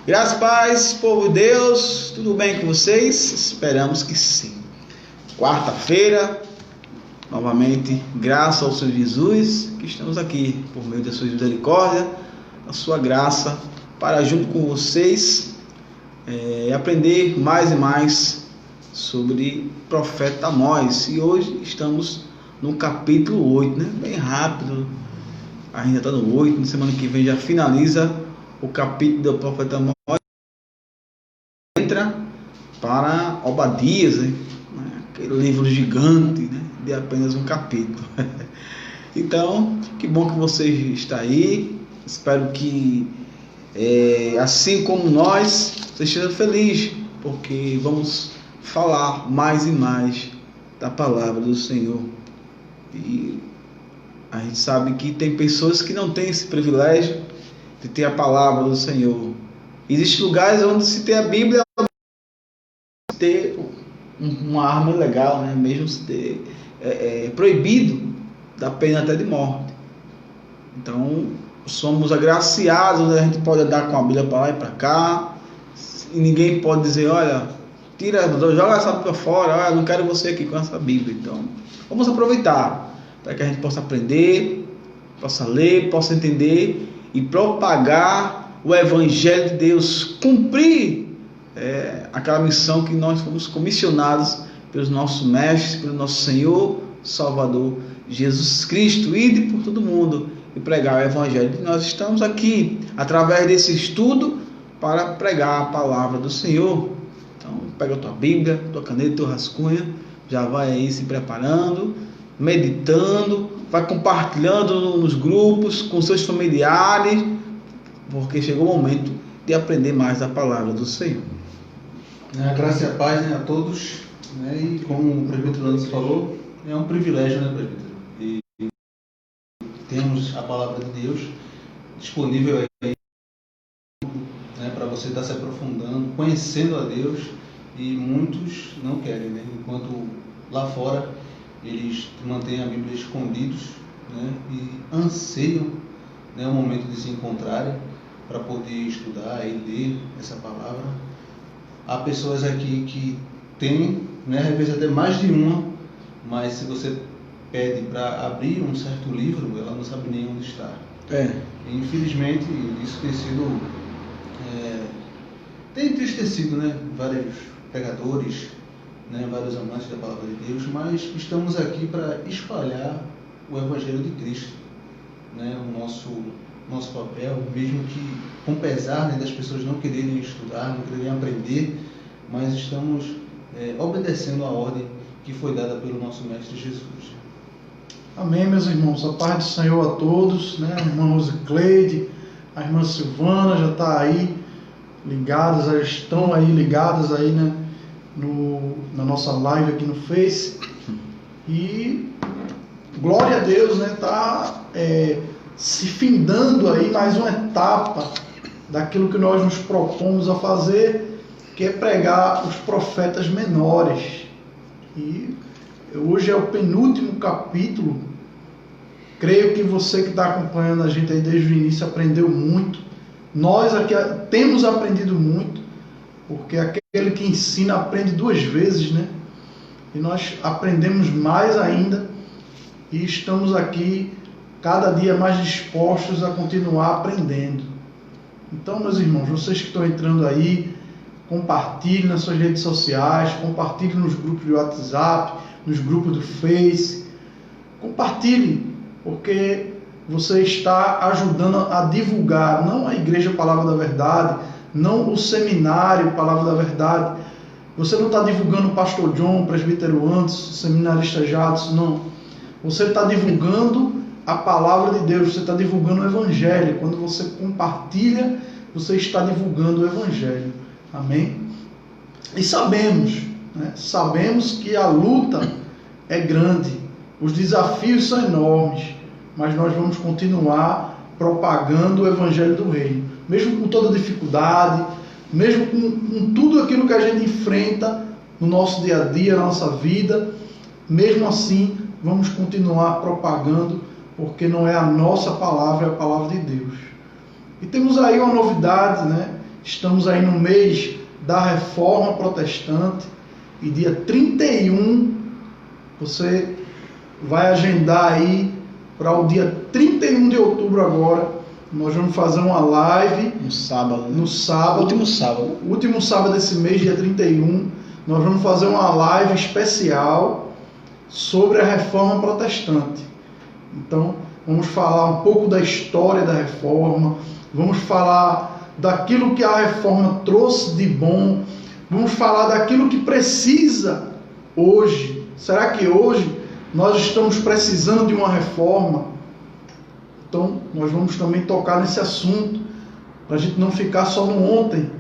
Graças e paz, povo de Deus, tudo bem com vocês? Esperamos que sim. Quarta-feira, novamente, graças ao Senhor Jesus, que estamos aqui por meio da sua misericórdia, da sua graça, para junto com vocês aprender mais e mais sobre o profeta Amós. E hoje estamos no capítulo 8, né? Bem rápido, ainda está no 8, na semana que vem já finaliza o capítulo do profeta Amós. Entra para Obadias, né? Aquele livro gigante, né? De apenas um capítulo. Então, que bom que você está aí. Espero que, assim como nós, você esteja feliz, porque vamos falar mais e mais da palavra do Senhor. E a gente sabe que tem pessoas que não têm esse privilégio de ter a palavra do Senhor. Existem lugares onde se tem a Bíblia, ter uma arma legal, né? Mesmo se ter proibido, da pena até de morte. Então somos agraciados, onde a gente pode andar com a Bíblia para lá e para cá, e ninguém pode dizer, olha, joga essa para fora, olha, não quero você aqui com essa Bíblia. Então vamos aproveitar para que a gente possa aprender, possa ler, possa entender e propagar o Evangelho de Deus, cumprir aquela missão que nós fomos comissionados pelos nossos mestres, pelo nosso Senhor, Salvador, Jesus Cristo. Ide por todo mundo e pregar o Evangelho. E nós estamos aqui, através desse estudo, para pregar a palavra do Senhor. Então, pega a tua Bíblia, tua caneta, tua rascunho, já vai aí se preparando, meditando, vai compartilhando nos grupos, com seus familiares, porque chegou o momento de aprender mais da palavra do Senhor. A graça e a paz, né, a todos, né, e como o presbítero Anderson falou, é um privilégio, né, presbítero? E temos a palavra de Deus disponível aí, né, para você estar se aprofundando, conhecendo a Deus, e muitos não querem, né, enquanto lá fora eles mantêm a Bíblia escondidos, né, e anseiam, né, o momento de se encontrarem para poder estudar e ler essa palavra. Há pessoas aqui que têm, né, às vezes até mais de uma, mas se você pede para abrir um certo livro, ela não sabe nem onde está. E, infelizmente, isso tem sido, tem entristecido, né, vários pregadores, né, vários amantes da palavra de Deus, mas estamos aqui para espalhar o Evangelho de Cristo, né, o nosso papel, mesmo que com pesar, né, das pessoas não quererem estudar, não quererem aprender, mas estamos obedecendo a ordem que foi dada pelo nosso Mestre Jesus. Amém, meus irmãos. A paz do Senhor a todos, né? A irmã Rosicleide, a irmã Silvana já está aí ligadas, já estão aí ligadas aí, né, na nossa live aqui no Face. E glória a Deus, né? Está se findando aí mais uma etapa daquilo que nós nos propomos a fazer, que é pregar os profetas menores. E hoje é o penúltimo capítulo. Creio que você que está acompanhando a gente aí desde o início aprendeu muito. Nós aqui temos aprendido muito, porque aquele que ensina aprende duas vezes, né? E nós aprendemos mais ainda e estamos aqui cada dia mais dispostos a continuar aprendendo. Então, meus irmãos, vocês que estão entrando aí, compartilhem nas suas redes sociais, compartilhem nos grupos de WhatsApp, nos grupos do Face. Compartilhem, porque você está ajudando a divulgar, não a Igreja Palavra da Verdade, não o Seminário Palavra da Verdade. Você não está divulgando o Pastor John, o Presbítero Anderson, o Seminarista Jadson, não. Você está divulgando a palavra de Deus, você está divulgando o Evangelho. Quando você compartilha, você está divulgando o Evangelho. Amém? E sabemos, né? Sabemos que a luta é grande, os desafios são enormes, mas nós vamos continuar propagando o Evangelho do Reino, mesmo com toda dificuldade, mesmo com tudo aquilo que a gente enfrenta no nosso dia a dia, na nossa vida. Mesmo assim, vamos continuar propagando, porque não é a nossa palavra, é a palavra de Deus. E temos aí uma novidade, né, Estamos aí no mês da Reforma Protestante e dia 31 você vai agendar aí para o dia 31 de outubro agora. Nós vamos fazer uma live No sábado. no sábado. Último sábado desse mês, dia 31. Nós vamos fazer uma live especial sobre a Reforma Protestante. Então, vamos falar um pouco da história da Reforma, vamos falar daquilo que a Reforma trouxe de bom, vamos falar daquilo que precisa hoje. Será que hoje nós estamos precisando de uma reforma? Então, nós vamos também tocar nesse assunto, para a gente não ficar só no ontem.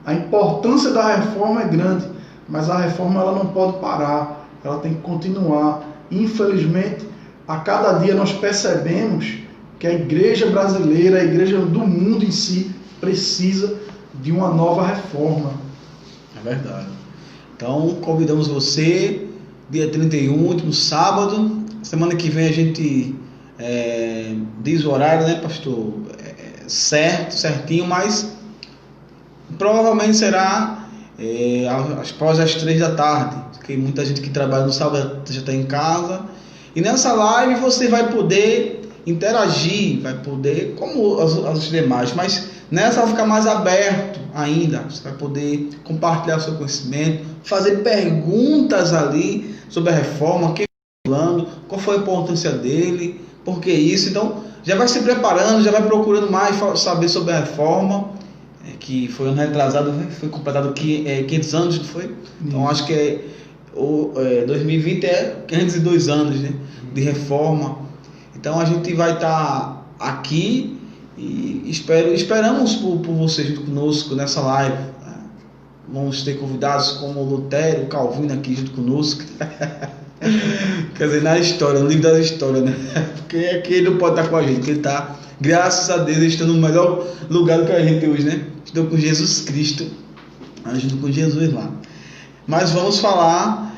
A importância da reforma é grande, mas a reforma ela não pode parar, ela tem que continuar. Infelizmente, a cada dia nós percebemos que a igreja brasileira, a igreja do mundo em si, precisa de uma nova reforma. É verdade. Então, convidamos você, dia 31, último sábado. Semana que vem a gente diz o horário, né, pastor? Certinho, mas provavelmente será após as 3 da tarde, porque muita gente que trabalha no sábado já está em casa. E nessa live você vai poder interagir, vai poder, como as demais, mas nessa vai ficar mais aberto ainda. Você vai poder compartilhar o seu conhecimento, fazer perguntas ali sobre a reforma, quem está falando, qual foi a importância dele, por que isso. Então, já vai se preparando, já vai procurando mais saber sobre a reforma, que foi ano retrasado, foi completado 500 anos, não foi? Então, acho que 2020 é 502 anos, né, de reforma. Então, a gente vai estar aqui e esperamos por você junto conosco nessa live. Vamos ter convidados como Lutero, Calvino aqui junto conosco. Quer dizer, na história, no livro da história, né? Porque aqui ele não pode estar com a gente, porque ele está, graças a Deus, ele está no melhor lugar do que a gente hoje, né? Estou com Jesus Cristo, junto com Jesus lá. Mas vamos falar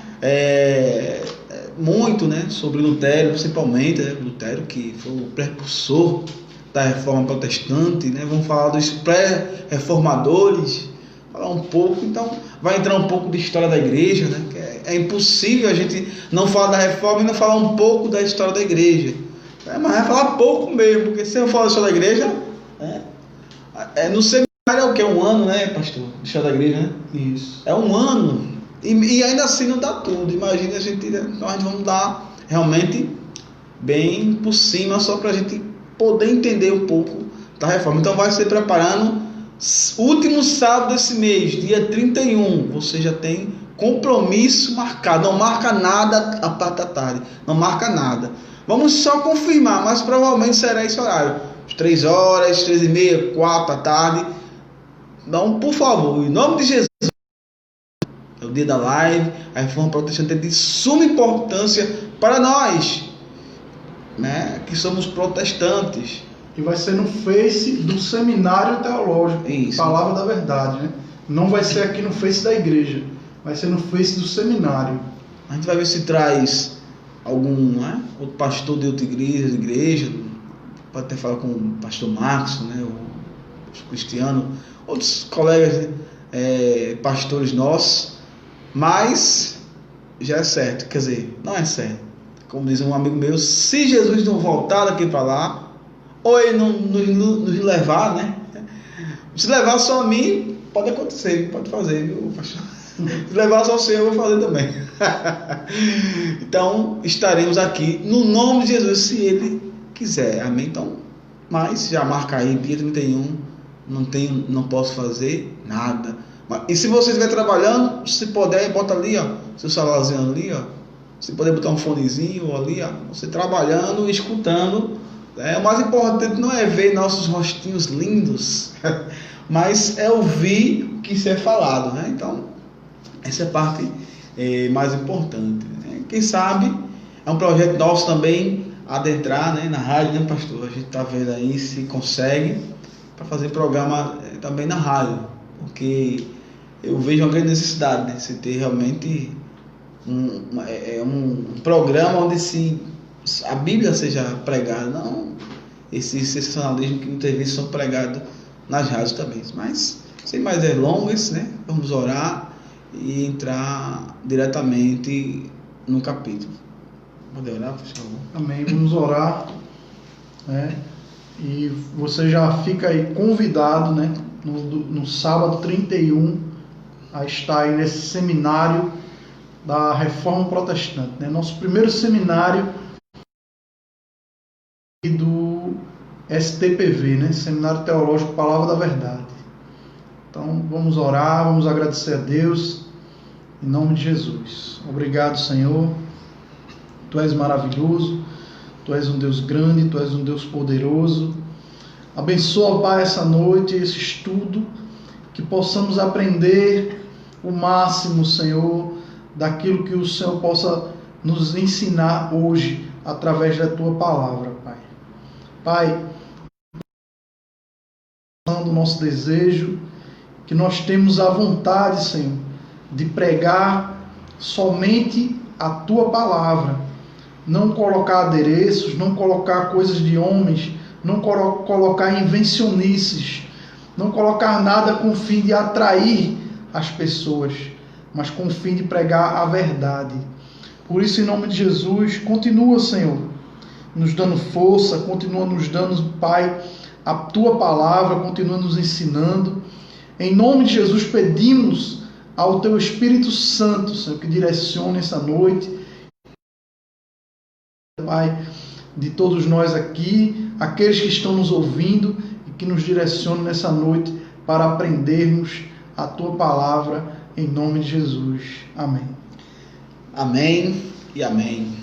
muito, né, sobre Lutero, principalmente, né? Lutero, que foi o precursor da reforma protestante, né? Vamos falar dos pré-reformadores, falar um pouco. Então vai entrar um pouco de história da igreja, né? Que é impossível a gente não falar da reforma e não falar um pouco da história da igreja, mas vai falar pouco mesmo, porque se eu falar da história da igreja, no seminário é o que? 1 ano, né, pastor? História da igreja, né? Isso. É 1 ano, e ainda assim não dá tudo. Imagina a gente, né? Então a gente vamos dar realmente bem por cima, só para a gente poder entender um pouco da reforma. Então vai se preparando. Último sábado desse mês, dia 31, você já tem compromisso marcado. Não marca nada a parte da tarde, não marca nada. Vamos só confirmar, mas provavelmente será esse horário, 3 horas, 3h30, 4 da tarde. Então, por favor, em nome de Jesus, é o dia da live. A reforma protestante é de suma importância para nós, né, que somos protestantes. E vai ser no Face do Seminário Teológico, Isso. Palavra da Verdade, né? Não vai ser aqui no Face da igreja, vai ser no Face do Seminário. A gente vai ver se traz algum, né, outro pastor de outra igreja, pode até falar com o pastor Marcos, né, o Cristiano, outros colegas, pastores nossos, mas já é certo, quer dizer, não é certo. Como diz um amigo meu, se Jesus não voltar daqui para lá, ou ele não nos levar, né? Se levar só a mim, pode acontecer, pode fazer, viu, pastor? Se levar só o Senhor, eu vou fazer também. Então, estaremos aqui no nome de Jesus, se Ele quiser, amém? Então, mas já marca aí, dia 31, não posso fazer nada. E se você estiver trabalhando, se puder, bota ali, ó, seu celularzinho ali, ó. Se puder botar um fonezinho ali, ó, você trabalhando, escutando. O mais importante não é ver nossos rostinhos lindos, mas é ouvir o que isso é falado, né? Então, essa é a parte mais importante, né? Quem sabe é um projeto nosso também adentrar, né, na rádio, né, pastor? A gente está vendo aí se consegue para fazer programa também na rádio, porque eu vejo uma grande necessidade, né? Se ter realmente um programa onde a Bíblia seja pregada, não esse sensacionalismo que muitas vezes são pregados nas rádios também. Mas, sem mais delongas, né? Vamos orar e entrar diretamente no capítulo. Pode orar, por favor. Amém. Vamos orar, né? E você já fica aí convidado, né? No sábado 31 a estar aí nesse seminário da Reforma Protestante, né? Nosso primeiro seminário do STPV, né? Seminário Teológico Palavra da Verdade. Então vamos orar, vamos agradecer a Deus em nome de Jesus. Obrigado, Senhor. Tu és maravilhoso, Tu és um Deus grande, Tu és um Deus poderoso. Abençoa, Pai, essa noite, esse estudo, que possamos aprender o máximo, Senhor, daquilo que o Senhor possa nos ensinar hoje, através da Tua palavra, Pai. Pai, o nosso desejo, que nós temos a vontade, Senhor, de pregar somente a Tua palavra, não colocar adereços, não colocar coisas de homens, não colocar invencionices, não colocar nada com o fim de atrair as pessoas, mas com o fim de pregar a verdade. Por isso, em nome de Jesus, continua, Senhor, nos dando força, continua nos dando, Pai, a Tua palavra, continua nos ensinando. Em nome de Jesus, pedimos ao Teu Espírito Santo, Senhor, que direcione essa noite, Pai, de todos nós aqui, aqueles que estão nos ouvindo e que nos direcione nessa noite para aprendermos a Tua palavra, em nome de Jesus. Amém. Amém e amém.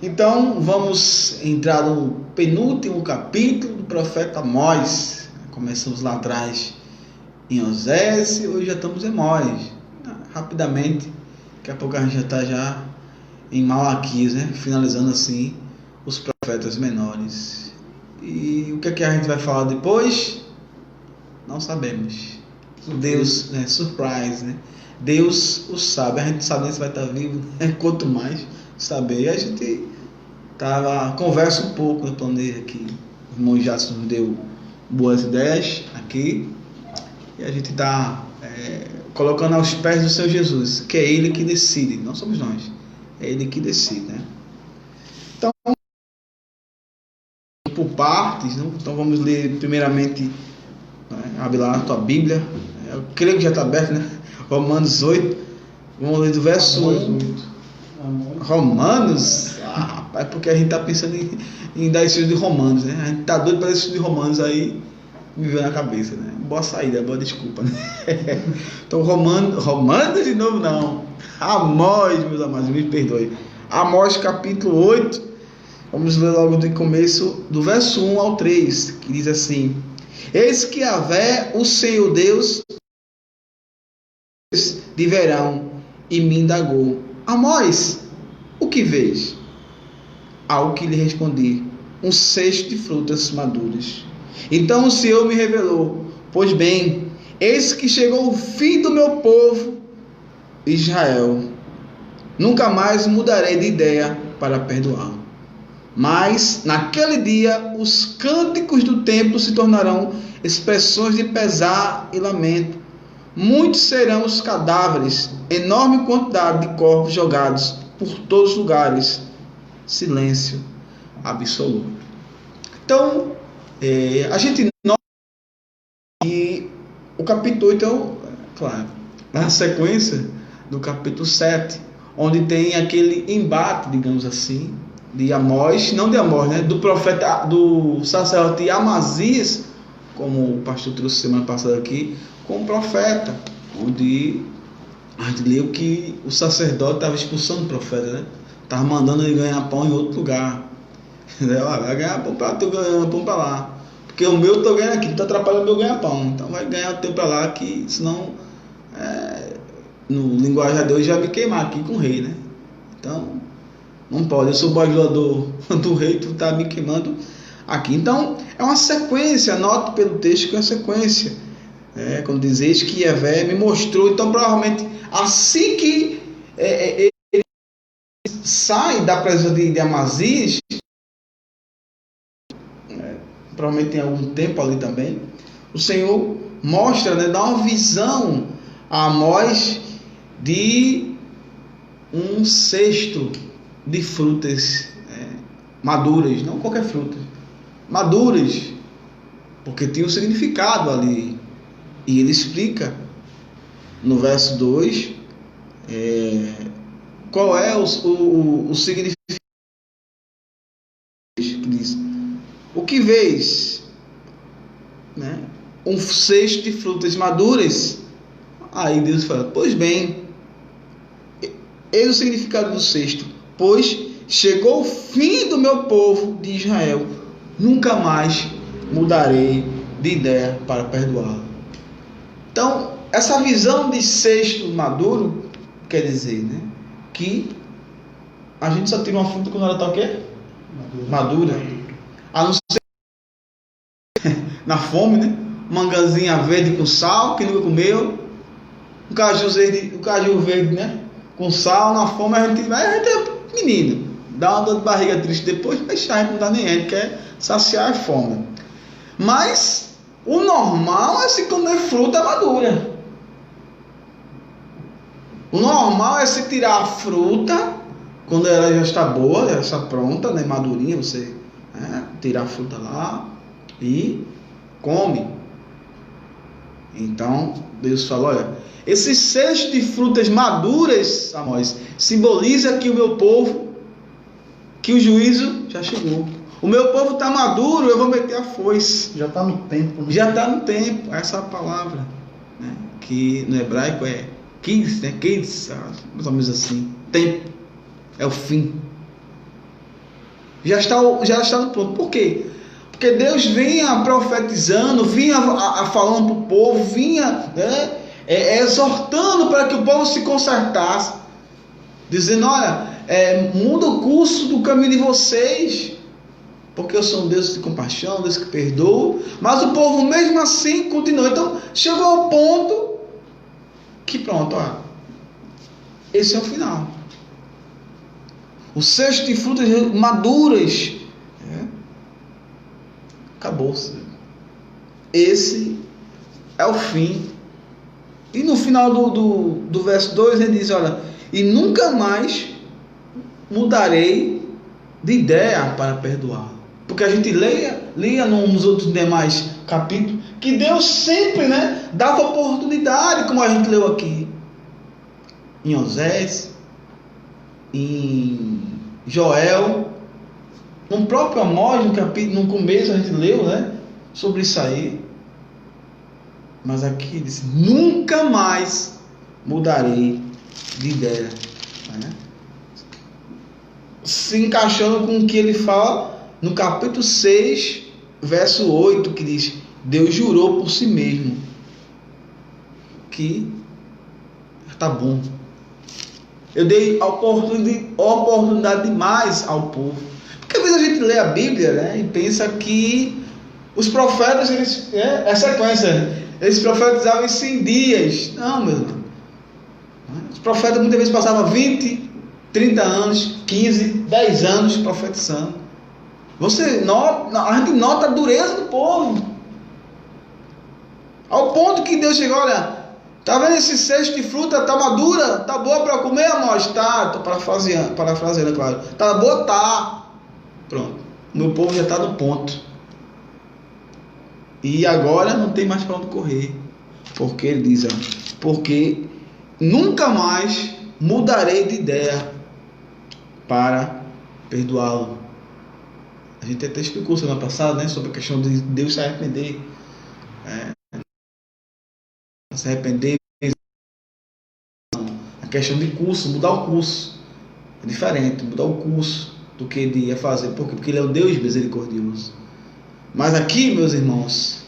Então, vamos entrar no penúltimo capítulo do profeta Amós. Começamos lá atrás em Osés e hoje já estamos em Amós. Rapidamente, daqui a pouco a gente já está em Malaquias, né? Finalizando assim os profetas menores. E o que é que a gente vai falar depois? Não sabemos. Deus, surprise, né? Deus o sabe. A gente sabe se vai estar vivo, né? Quanto mais saber. A gente conversa um pouco, eu planejo aqui. O irmão Jadson nos deu boas ideias aqui. E a gente está colocando aos pés do Senhor Jesus, que é Ele que decide, não somos nós. É Ele que decide, né? Então, por partes, né? Então vamos ler primeiramente, né? Abre lá a tua Bíblia. Eu creio que já está aberto, né? Romanos 8. Vamos ler do verso 1. Romanos? É porque a gente está pensando em dar estudo de Romanos, né? A gente está doido para esse estudo de Romanos aí. Me veio na cabeça, né? Boa saída, boa desculpa, né? Então, Romanos de novo não. Amós, meus amados, me perdoe. Amós capítulo 8. Vamos ler logo do começo, do verso 1 ao 3, que diz assim: Eis que Yahvé, o Senhor Deus, de verão, e me indagou: Amós, o que vês? Ao que lhe respondi: um cesto de frutas maduras. Então o Senhor me revelou: pois bem, eis que chegou o fim do meu povo Israel. Nunca mais mudarei de ideia para perdoar. Mas naquele dia os cânticos do templo se tornarão expressões de pesar e lamento. Muitos serão os cadáveres, enorme quantidade de corpos jogados por todos os lugares. Silêncio absoluto. Então, a gente nota que o capítulo 8 claro, na sequência do capítulo 7, onde tem aquele embate, digamos assim, de Amós, não de Amós, né, do profeta, do sacerdote Amazias, como o pastor trouxe semana passada aqui, com o profeta, onde a gente leu que o sacerdote estava expulsando o profeta, né? Estava mandando ele ganhar pão em outro lugar. Vai ganhar pão para lá, estou ganhando pão para lá. Porque o meu eu estou ganhando aqui, tu está atrapalhando o meu ganhar pão. Então vai ganhar o teu para lá, que senão, no linguajar de hoje, já me queimar aqui com o rei, né? Então, não pode. Eu sou o bajulador do rei, tu está me queimando aqui. Então, é uma sequência, anote pelo texto que é uma sequência. Quando dizes que Yahvé me mostrou, então provavelmente assim que ele sai da presença de Amazias, provavelmente tem algum tempo ali também, o Senhor mostra, né, dá uma visão a Amós de um cesto de frutas maduras, não qualquer fruta, maduras, porque tinha um significado ali. E ele explica no verso 2 qual é o significado que diz: o que vês, né? Um cesto de frutas maduras. Aí Deus fala: pois bem, eis o significado do cesto: pois chegou o fim do meu povo de Israel, nunca mais mudarei de ideia para perdoá-lo. Então, essa visão de cesto maduro quer dizer, né, que a gente só tira uma fruta quando ela está o quê? Madura. A não ser na fome, né? Mangazinha verde com sal, que nunca comeu. Um caju verde, né? Com sal, na fome a gente é menino. Dá uma dor de barriga triste depois, mas a gente não dá nem ele, quer saciar a fome. Mas o normal é se comer fruta madura. O normal é se tirar a fruta quando ela já está boa, já está pronta, né, madurinha, você tirar a fruta lá e come. Então Deus falou: olha, esse cesto de frutas maduras, Amós, simboliza que o meu povo, que o juízo já chegou. O meu povo está maduro, eu vou meter a foice. Já está no tempo. Né? Já está no tempo. Essa palavra, né, que no hebraico é kids, né? Kids, mais ou menos assim. Tempo. É o fim. Já está no ponto. Por quê? Porque Deus vinha profetizando, vinha falando para o povo, vinha, né, exortando para que o povo se consertasse. Dizendo: olha, muda o curso do caminho de vocês, porque eu sou um Deus de compaixão, um Deus que perdoa. Mas o povo mesmo assim continua. Então chegou ao ponto que pronto, esse é o final. O cesto de frutas maduras acabou-se. Esse é o fim. E no final do verso 2 ele diz: olha, e nunca mais mudarei de ideia para perdoar. Porque a gente lia nos outros demais capítulos que Deus sempre, né, dava oportunidade, como a gente leu aqui em Osés, em Joel, no próprio Amós, no começo a gente leu, né, sobre isso aí. Mas aqui ele diz: nunca mais mudarei de ideia, né? Se encaixando com o que ele fala no capítulo 6, verso 8, que diz: Deus jurou por si mesmo que está bom. Eu dei oportunidade demais ao povo. Porque às vezes a gente lê a Bíblia, né, e pensa que os profetas, é sequência, eles profetizavam em 100 dias. Não, meu irmão. Os profetas muitas vezes passavam 20, 30 anos, 15, 10 anos profetizando. A gente nota a dureza do povo. Ao ponto que Deus chegou: olha, tá vendo esse cesto de fruta? Tá madura? Tá boa para comer, Amós? Tá, tô parafraseando, claro. Tá boa? Tá. Pronto. Meu povo já está no ponto. E agora não tem mais para onde correr. Porque ele diz: porque nunca mais mudarei de ideia para perdoá-lo. A gente até explicou semana passada, né, sobre a questão de Deus se arrepender. Se arrepender. A questão de curso, mudar o curso. É diferente, mudar o curso do que ele ia fazer. Por quê? Porque ele é o Deus misericordioso. Mas aqui, meus irmãos,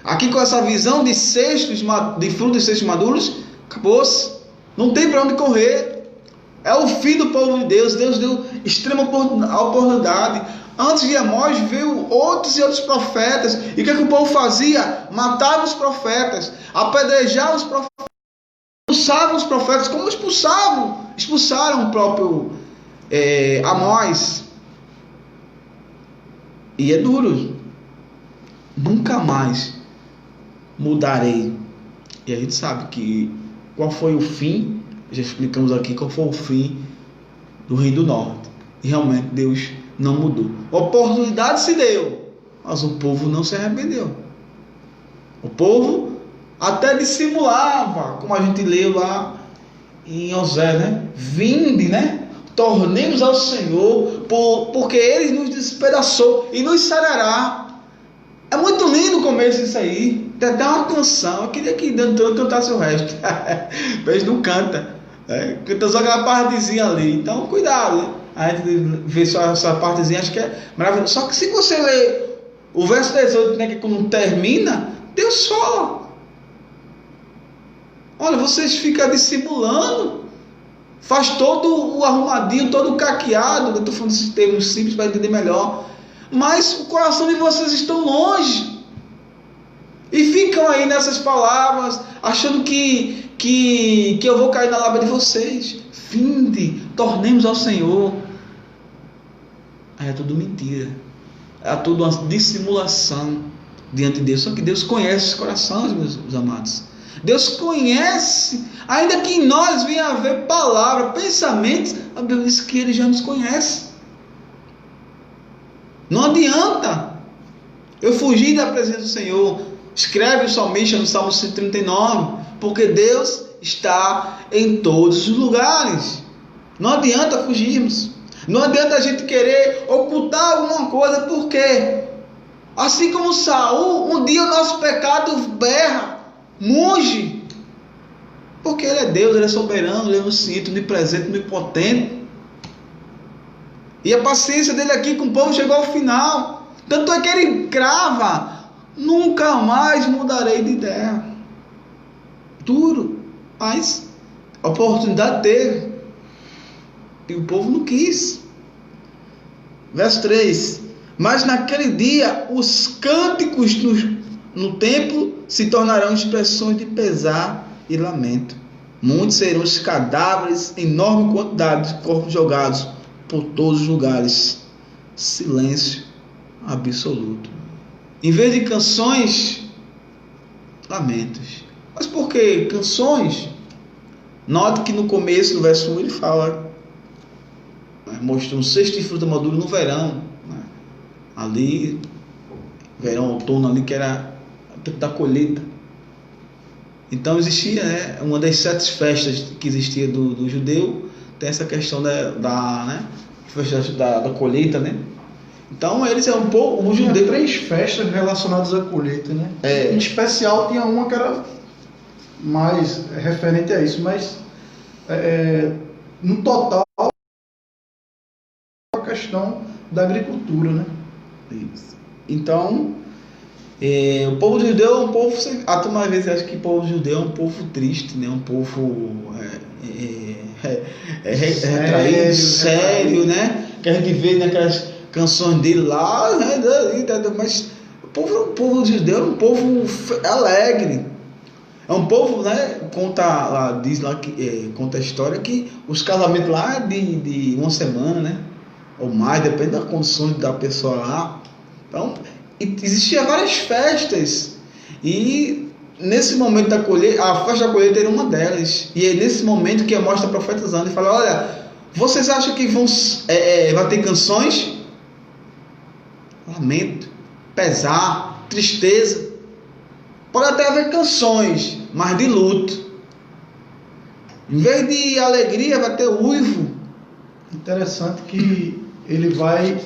aqui com essa visão de frutos de cestos maduros, acabou-se. Não tem para onde correr. É o fim do povo de Deus. Deus deu extrema oportunidade. Antes de Amós veio outros e outros profetas. E o que o povo fazia? Matava os profetas, apedrejava os profetas, expulsavam os profetas. Como expulsaram o próprio Amós. E é duro. Nunca mais mudarei. E a gente sabe que qual foi o fim, já explicamos aqui qual foi o fim do Reino do Norte. E realmente Deus não mudou. A oportunidade se deu, mas o povo não se arrependeu. O povo até dissimulava, como a gente leu lá em Osé, né? Vinde, né? Tornemos ao Senhor, porque Ele nos despedaçou e nos sarará. É muito lindo o começo disso aí. Tem até uma canção. Eu queria que Danton cantasse o resto. Mas não canta. Canta só aquela partezinha ali. Então, cuidado, né? A gente vê só essa partezinha, acho que é maravilhoso. Só que se você ler o verso 18, né, que quando termina, Deus fala: olha, vocês ficam dissimulando, faz todo o arrumadinho, todo o caqueado. Eu estou falando desses termos simples para entender melhor. Mas o coração de vocês estão longe. E ficam aí nessas palavras, achando que eu vou cair na lábia de vocês. Vinde, tornemos ao Senhor. É tudo mentira. É tudo uma dissimulação diante de Deus. Só que Deus conhece os corações, meus amados. Deus conhece, ainda que em nós venha haver palavra, pensamentos, a Bíblia diz que Ele já nos conhece. Não adianta eu fugir da presença do Senhor. Escreve o salmista no Salmo 139, porque Deus está em todos os lugares. Não adianta fugirmos. Não adianta a gente querer ocultar alguma coisa, porque assim como Saul, um dia o nosso pecado berra, muge, porque Ele é Deus, Ele é soberano, Ele é onisciente, onipresente, onipotente. E a paciência dele aqui com o povo chegou ao final. Tanto é que ele crava: nunca mais mudarei de ideia. Duro, mas a oportunidade teve. E o povo não quis. Verso 3: mas naquele dia os cânticos no templo se tornarão expressões de pesar e lamento. Muitos serão os cadáveres, enorme quantidade de corpos jogados por todos os lugares. Silêncio absoluto. Em vez de canções, lamentos. Mas por que canções? Note que no começo, no verso 1, ele fala, mostrou um cesto de fruta madura no verão, né? Ali, verão, outono ali, que era o tempo da colheita. Então existia, né, uma das 7 festas que existia do judeu, tem essa questão da colheita, né? Então eles é um pouco o judeu. 3 festas relacionadas à colheita, né? Em especial tinha uma que era mais referente a isso, mas no total a questão da agricultura, né? Isso. Então o povo judeu é um povo, a turma às vezes acha que o povo judeu é um povo triste, né? Um povo retraído, sério, né? Que a gente vê naquelas canções dele lá, né? Mas o povo judeu é um povo alegre. É um povo, né? Diz lá que conta a história que os casamentos lá de uma semana, né? Ou mais, depende das condições da pessoa lá. Então, existiam várias festas. E nesse momento da colheita, a festa da colheita era uma delas. E é nesse momento que mostra profetizando e fala: olha, vocês acham que vai ter canções? Lamento, pesar, tristeza. Pode até haver canções, mas de luto. Em vez de alegria, vai ter uivo. Interessante que ele vai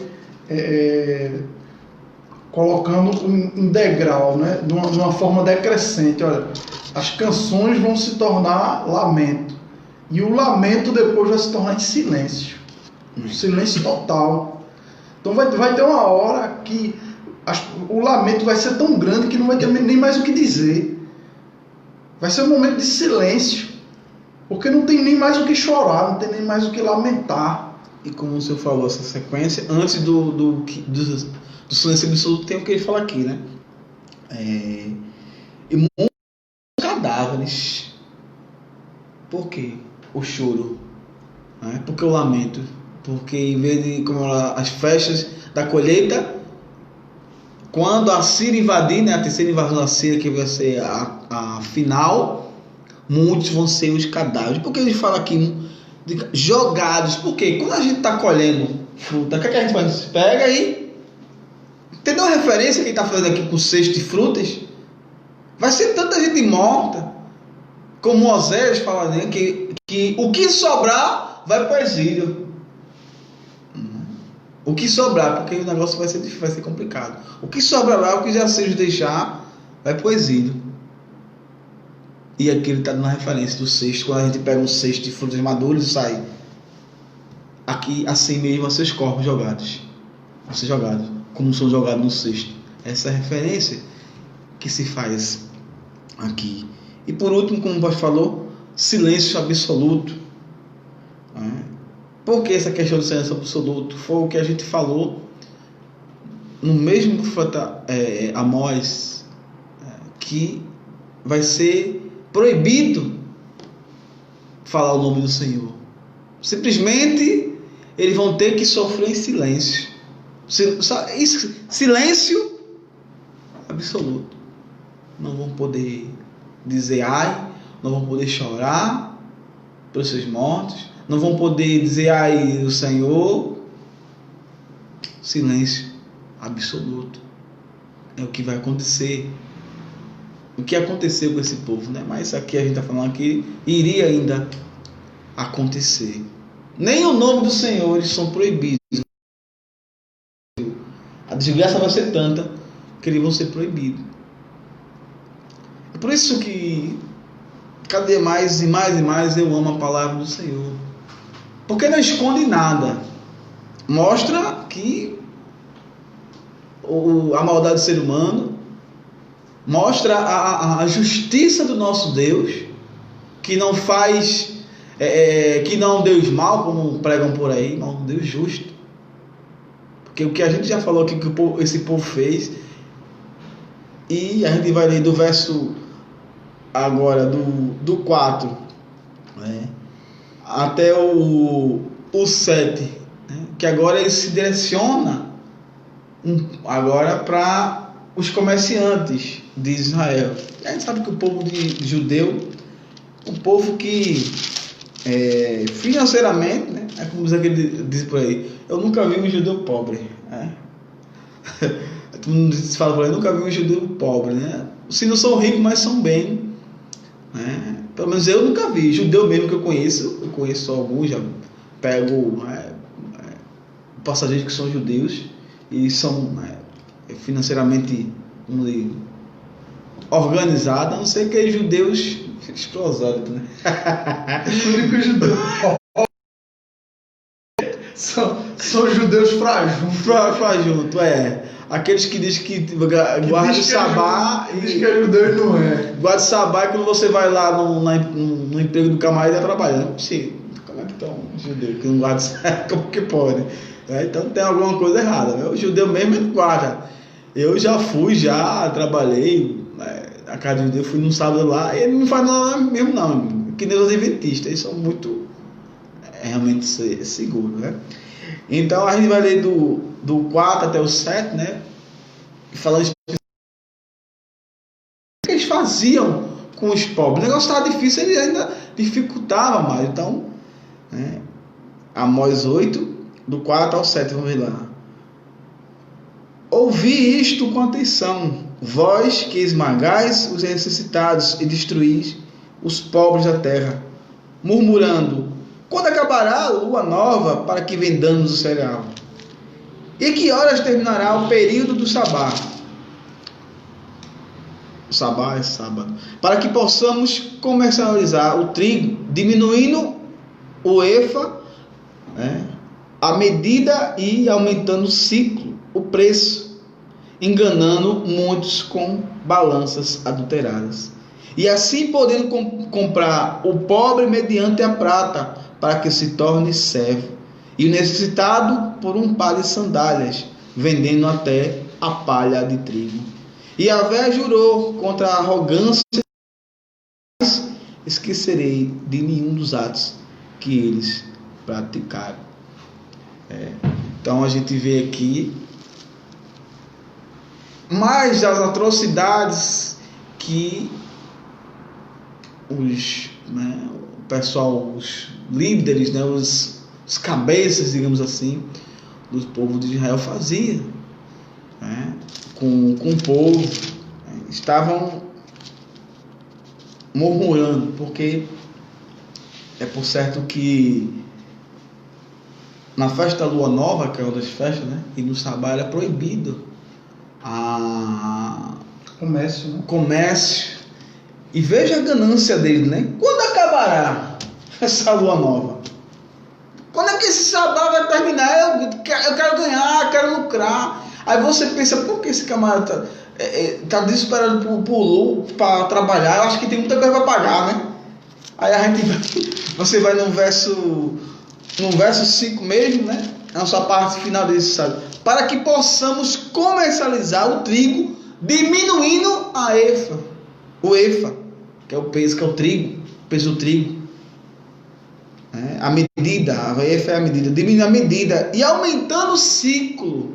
colocando um degrau, né? De uma forma decrescente. Olha, as canções vão se tornar lamento. E o lamento depois vai se tornar em silêncio. Silêncio total. Então vai ter uma hora que o lamento vai ser tão grande que não vai ter nem mais o que dizer. Vai ser um momento de silêncio. Porque não tem nem mais o que chorar, não tem nem mais o que lamentar. E como o senhor falou, essa sequência, antes do silêncio absoluto, tem o que ele fala aqui, né? E muitos cadáveres. Por quê? O choro. Né? Por que o lamento? Porque em vez de, como as festas da colheita, quando a Síria invadir, né, a terceira invasão da Síria, que vai ser a final, muitos vão ser os cadáveres. Por que ele fala aqui jogados? Porque quando a gente está colhendo fruta, o que a gente faz? Pega aí. Entendeu a referência que ele está fazendo aqui com o cesto de frutas? Vai ser tanta gente morta, como Oséias fala, né, que o que sobrar vai para o exílio. O que sobrar, porque o negócio vai ser difícil, vai ser complicado. O que sobrar lá, o que já seja deixar, vai para o exílio. E aqui ele está dando a referência do cesto. Quando a gente pega um cesto de frutas maduras e sai, aqui assim mesmo vão ser os corpos jogados. Vão ser jogados, como são jogados no cesto. Essa é a referência que se faz aqui. E por último, como o pastor falou, silêncio absoluto. Por que essa questão do silêncio absoluto? Foi o que a gente falou no mesmo profeta Amós, que vai ser proibido falar o nome do Senhor. Simplesmente eles vão ter que sofrer em silêncio. Silêncio absoluto. Não vão poder dizer ai, não vão poder chorar pelos seus mortos, não vão poder dizer ai o Senhor. Silêncio absoluto. É o que vai acontecer. O que aconteceu com esse povo, né? Mas isso aqui a gente está falando que iria ainda acontecer. Nem o nome do Senhor eles são proibidos. A desgraça vai ser tanta que eles vão ser proibidos. É por isso que cada dia mais e mais e mais eu amo a palavra do Senhor. Porque não esconde nada. Mostra que a maldade do ser humano, mostra a justiça do nosso Deus, que não faz, que não é um Deus mau, como pregam por aí, mas um Deus justo. Porque o que a gente já falou aqui que esse povo fez, e a gente vai ler do verso agora do 4, né, até o 7, né, que agora ele se direciona agora para os comerciantes de Israel. A gente sabe que o povo de judeu, um povo que financeiramente, né, é como ele diz por aí, eu nunca vi um judeu pobre, né? Todo mundo fala por aí, eu nunca vi um judeu pobre, né? Se não são ricos, mas são bem, né? Pelo menos eu nunca vi. Judeu mesmo que eu conheço alguns, já pego passageiros que são judeus e são financeiramente organizados, a não ser que judeus explosórios, né? Os únicos judeus são judeus frajunto, aqueles que dizem que guarda o sabá e diz que é judeu e não é. Guarda o sabá e quando você vai lá no emprego do camarada ele está trabalhando. Como é que está um judeu que não guarda o sabá? Como que pode? Então tem alguma coisa errada, né? O judeu mesmo ele guarda. Eu já trabalhei a casa de judeu, fui num sábado lá, ele não faz nada mesmo não, que nem os adventistas, eles são muito realmente seguros, né? Então a gente vai ler do 4 até o 7, né? Falando o que eles faziam com os pobres. O negócio estava difícil, ele ainda dificultava mais. Então, né? Amós 8, do 4 ao 7, vamos ver lá. Ouvi isto com atenção, vós que esmagais os necessitados e destruís os pobres da terra, murmurando: quando acabará a lua nova para que vendamos o cereal? E que horas terminará o período do sabá? O sabá é sábado. Para que possamos comercializar o trigo, diminuindo o efa, né, a medida e aumentando o ciclo, o preço, enganando muitos com balanças adulteradas. E assim podendo comprar o pobre mediante a prata, para que se torne servo, e o necessitado por um par de sandálias, vendendo até a palha de trigo. E Yahvé jurou contra a arrogância, esquecerei de nenhum dos atos que eles praticaram. Então a gente vê aqui mais das atrocidades que o pessoal, os líderes, né, os cabeças, digamos assim, do povo de Israel fazia, né, com o povo, né, estavam murmurando, porque é por certo que na festa da lua nova, que é uma das festas, né, e no sabá era proibido comércio, né? Comércio. E veja a ganância dele, né? Quando acabará essa lua nova? Quando é que esse sabá vai terminar? Eu quero ganhar, quero lucrar. Aí você pensa, por que esse camarada tá desesperado para trabalhar? Eu acho que tem muita coisa para pagar, né? Aí você vai no verso 5 mesmo, né? Na sua parte final desse sábado. Para que possamos comercializar o trigo, diminuindo o efa, que é o peso, que é o trigo, o peso do trigo. A medida, a efa é a medida, diminuindo a medida e aumentando o ciclo,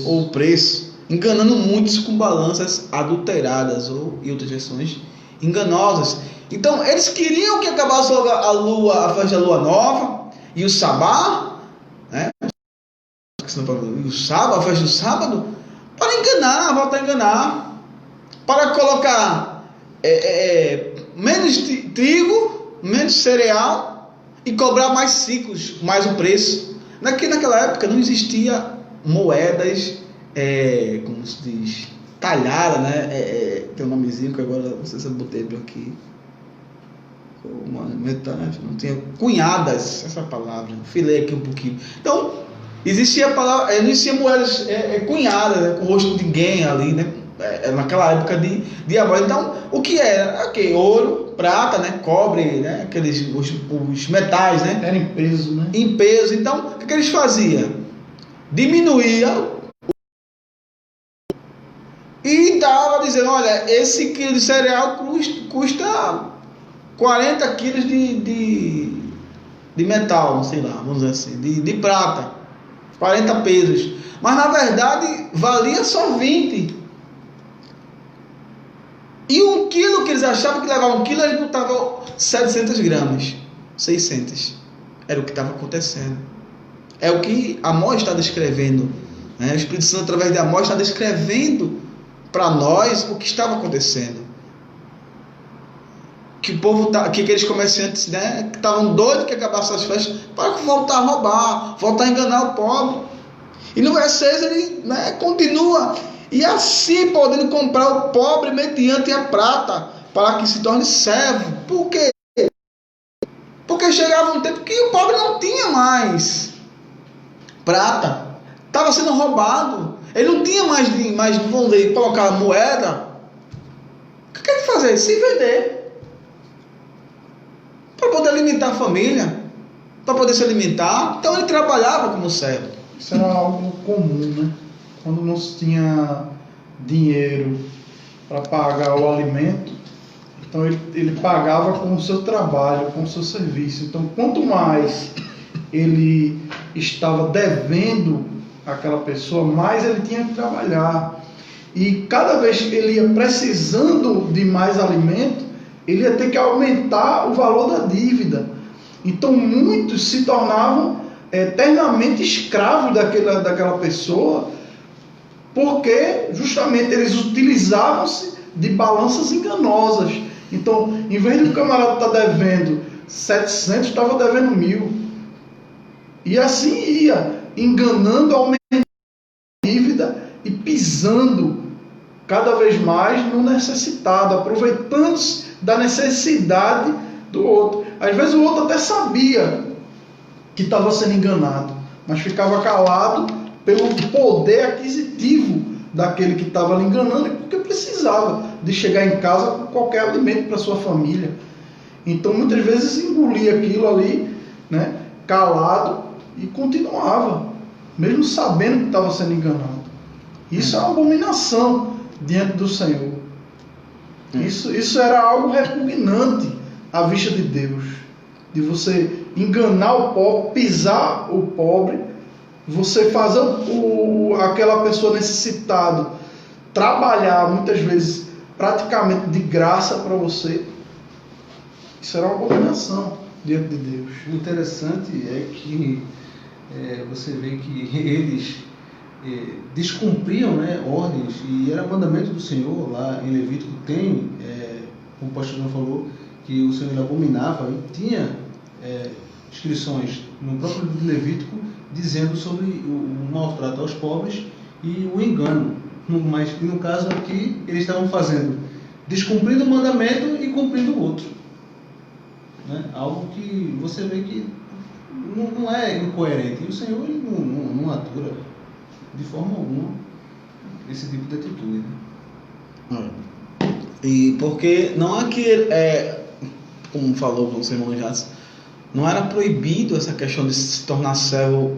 o preço, enganando muitos com balanças adulteradas e outras versões enganosas. Então eles queriam que acabasse a festa da lua nova e o sabá, né? A festa do sábado, para enganar, voltar a enganar, para colocar menos trigo, menos cereal e cobrar mais ciclos, mais o preço. Naquela época não existia moedas, como se diz, talhada, né? Tem um nomezinho que agora não sei se eu botei por aqui. Uma metade, não tinha cunhadas, essa palavra, filei aqui um pouquinho. Então, existia a palavra, não existia moedas cunhadas, né, com o rosto de ninguém ali, né? Naquela época de amor. Então, o que era? Ouro, prata, né? Cobre, né? Aqueles os metais, né? Era em peso, né? Em peso. Então, o que eles faziam? Diminuía e estava dizendo, olha, esse quilo de cereal custa 40 quilos de metal, sei lá, vamos dizer assim, de prata, 40 pesos. Mas na verdade valia só 20. E 1 quilo que eles achavam que levava 1 quilo, eles botavam 700 gramas, 600. Era o que estava acontecendo. É o que Amós está descrevendo, né? O Espírito Santo, através de Amós, está descrevendo para nós o que estava acontecendo. Que o povo, que aqueles comerciantes, né, que estavam doidos que acabassem as festas, para voltar a roubar, voltar a enganar o pobre. E no verso 6 ele, né, continua, e assim podendo comprar o pobre mediante a prata, para que se torne servo. Por quê? Porque chegava um tempo que o pobre não tinha mais prata, estava sendo roubado, ele não tinha mais vamos dizer, colocar moeda. O que ele fazer? Se vender. Para poder alimentar a família, para poder se alimentar. Então ele trabalhava como servo. Isso era algo comum, né? Quando não se tinha dinheiro para pagar o alimento, então ele pagava com o seu trabalho, com o seu serviço. Então quanto mais ele estava devendo àquela pessoa, mais ele tinha que trabalhar. E cada vez que ele ia precisando de mais alimento, ele ia ter que aumentar o valor da dívida. Então muitos se tornavam eternamente escravos daquela pessoa, porque justamente eles utilizavam-se de balanças enganosas. Então, em vez de o camarada estar devendo 700, estava devendo 1.000. E assim ia, enganando, aumentando a dívida e pisando cada vez mais no necessitado, aproveitando-se da necessidade do outro. Às vezes o outro até sabia que estava sendo enganado, mas ficava calado pelo poder aquisitivo daquele que estava lhe enganando, porque precisava de chegar em casa com qualquer alimento para sua família. Então muitas vezes engolia aquilo ali, né, calado, e continuava, mesmo sabendo que estava sendo enganado. Isso é uma abominação diante do Senhor. Isso era algo repugnante à vista de Deus, de você enganar o pobre, pisar o pobre, você fazer aquela pessoa necessitada trabalhar muitas vezes praticamente de graça para você, isso era uma abominação diante de Deus. O interessante é que você vê que eles descumpriam, né, ordens, e era mandamento do Senhor. Lá em Levítico tem, como o pastor João falou, que o Senhor abominava, e tinha inscrições no próprio livro de Levítico dizendo sobre o maltrato aos pobres e o engano. Mas no caso aqui eles estavam fazendo, descumprindo o mandamento e cumprindo o outro, né? Algo que você vê que não é incoerente, e o Senhor ele não atura de forma alguma esse tipo de atitude, né? E porque não é que, como falou o irmão Jadson, não era proibido essa questão de se tornar servo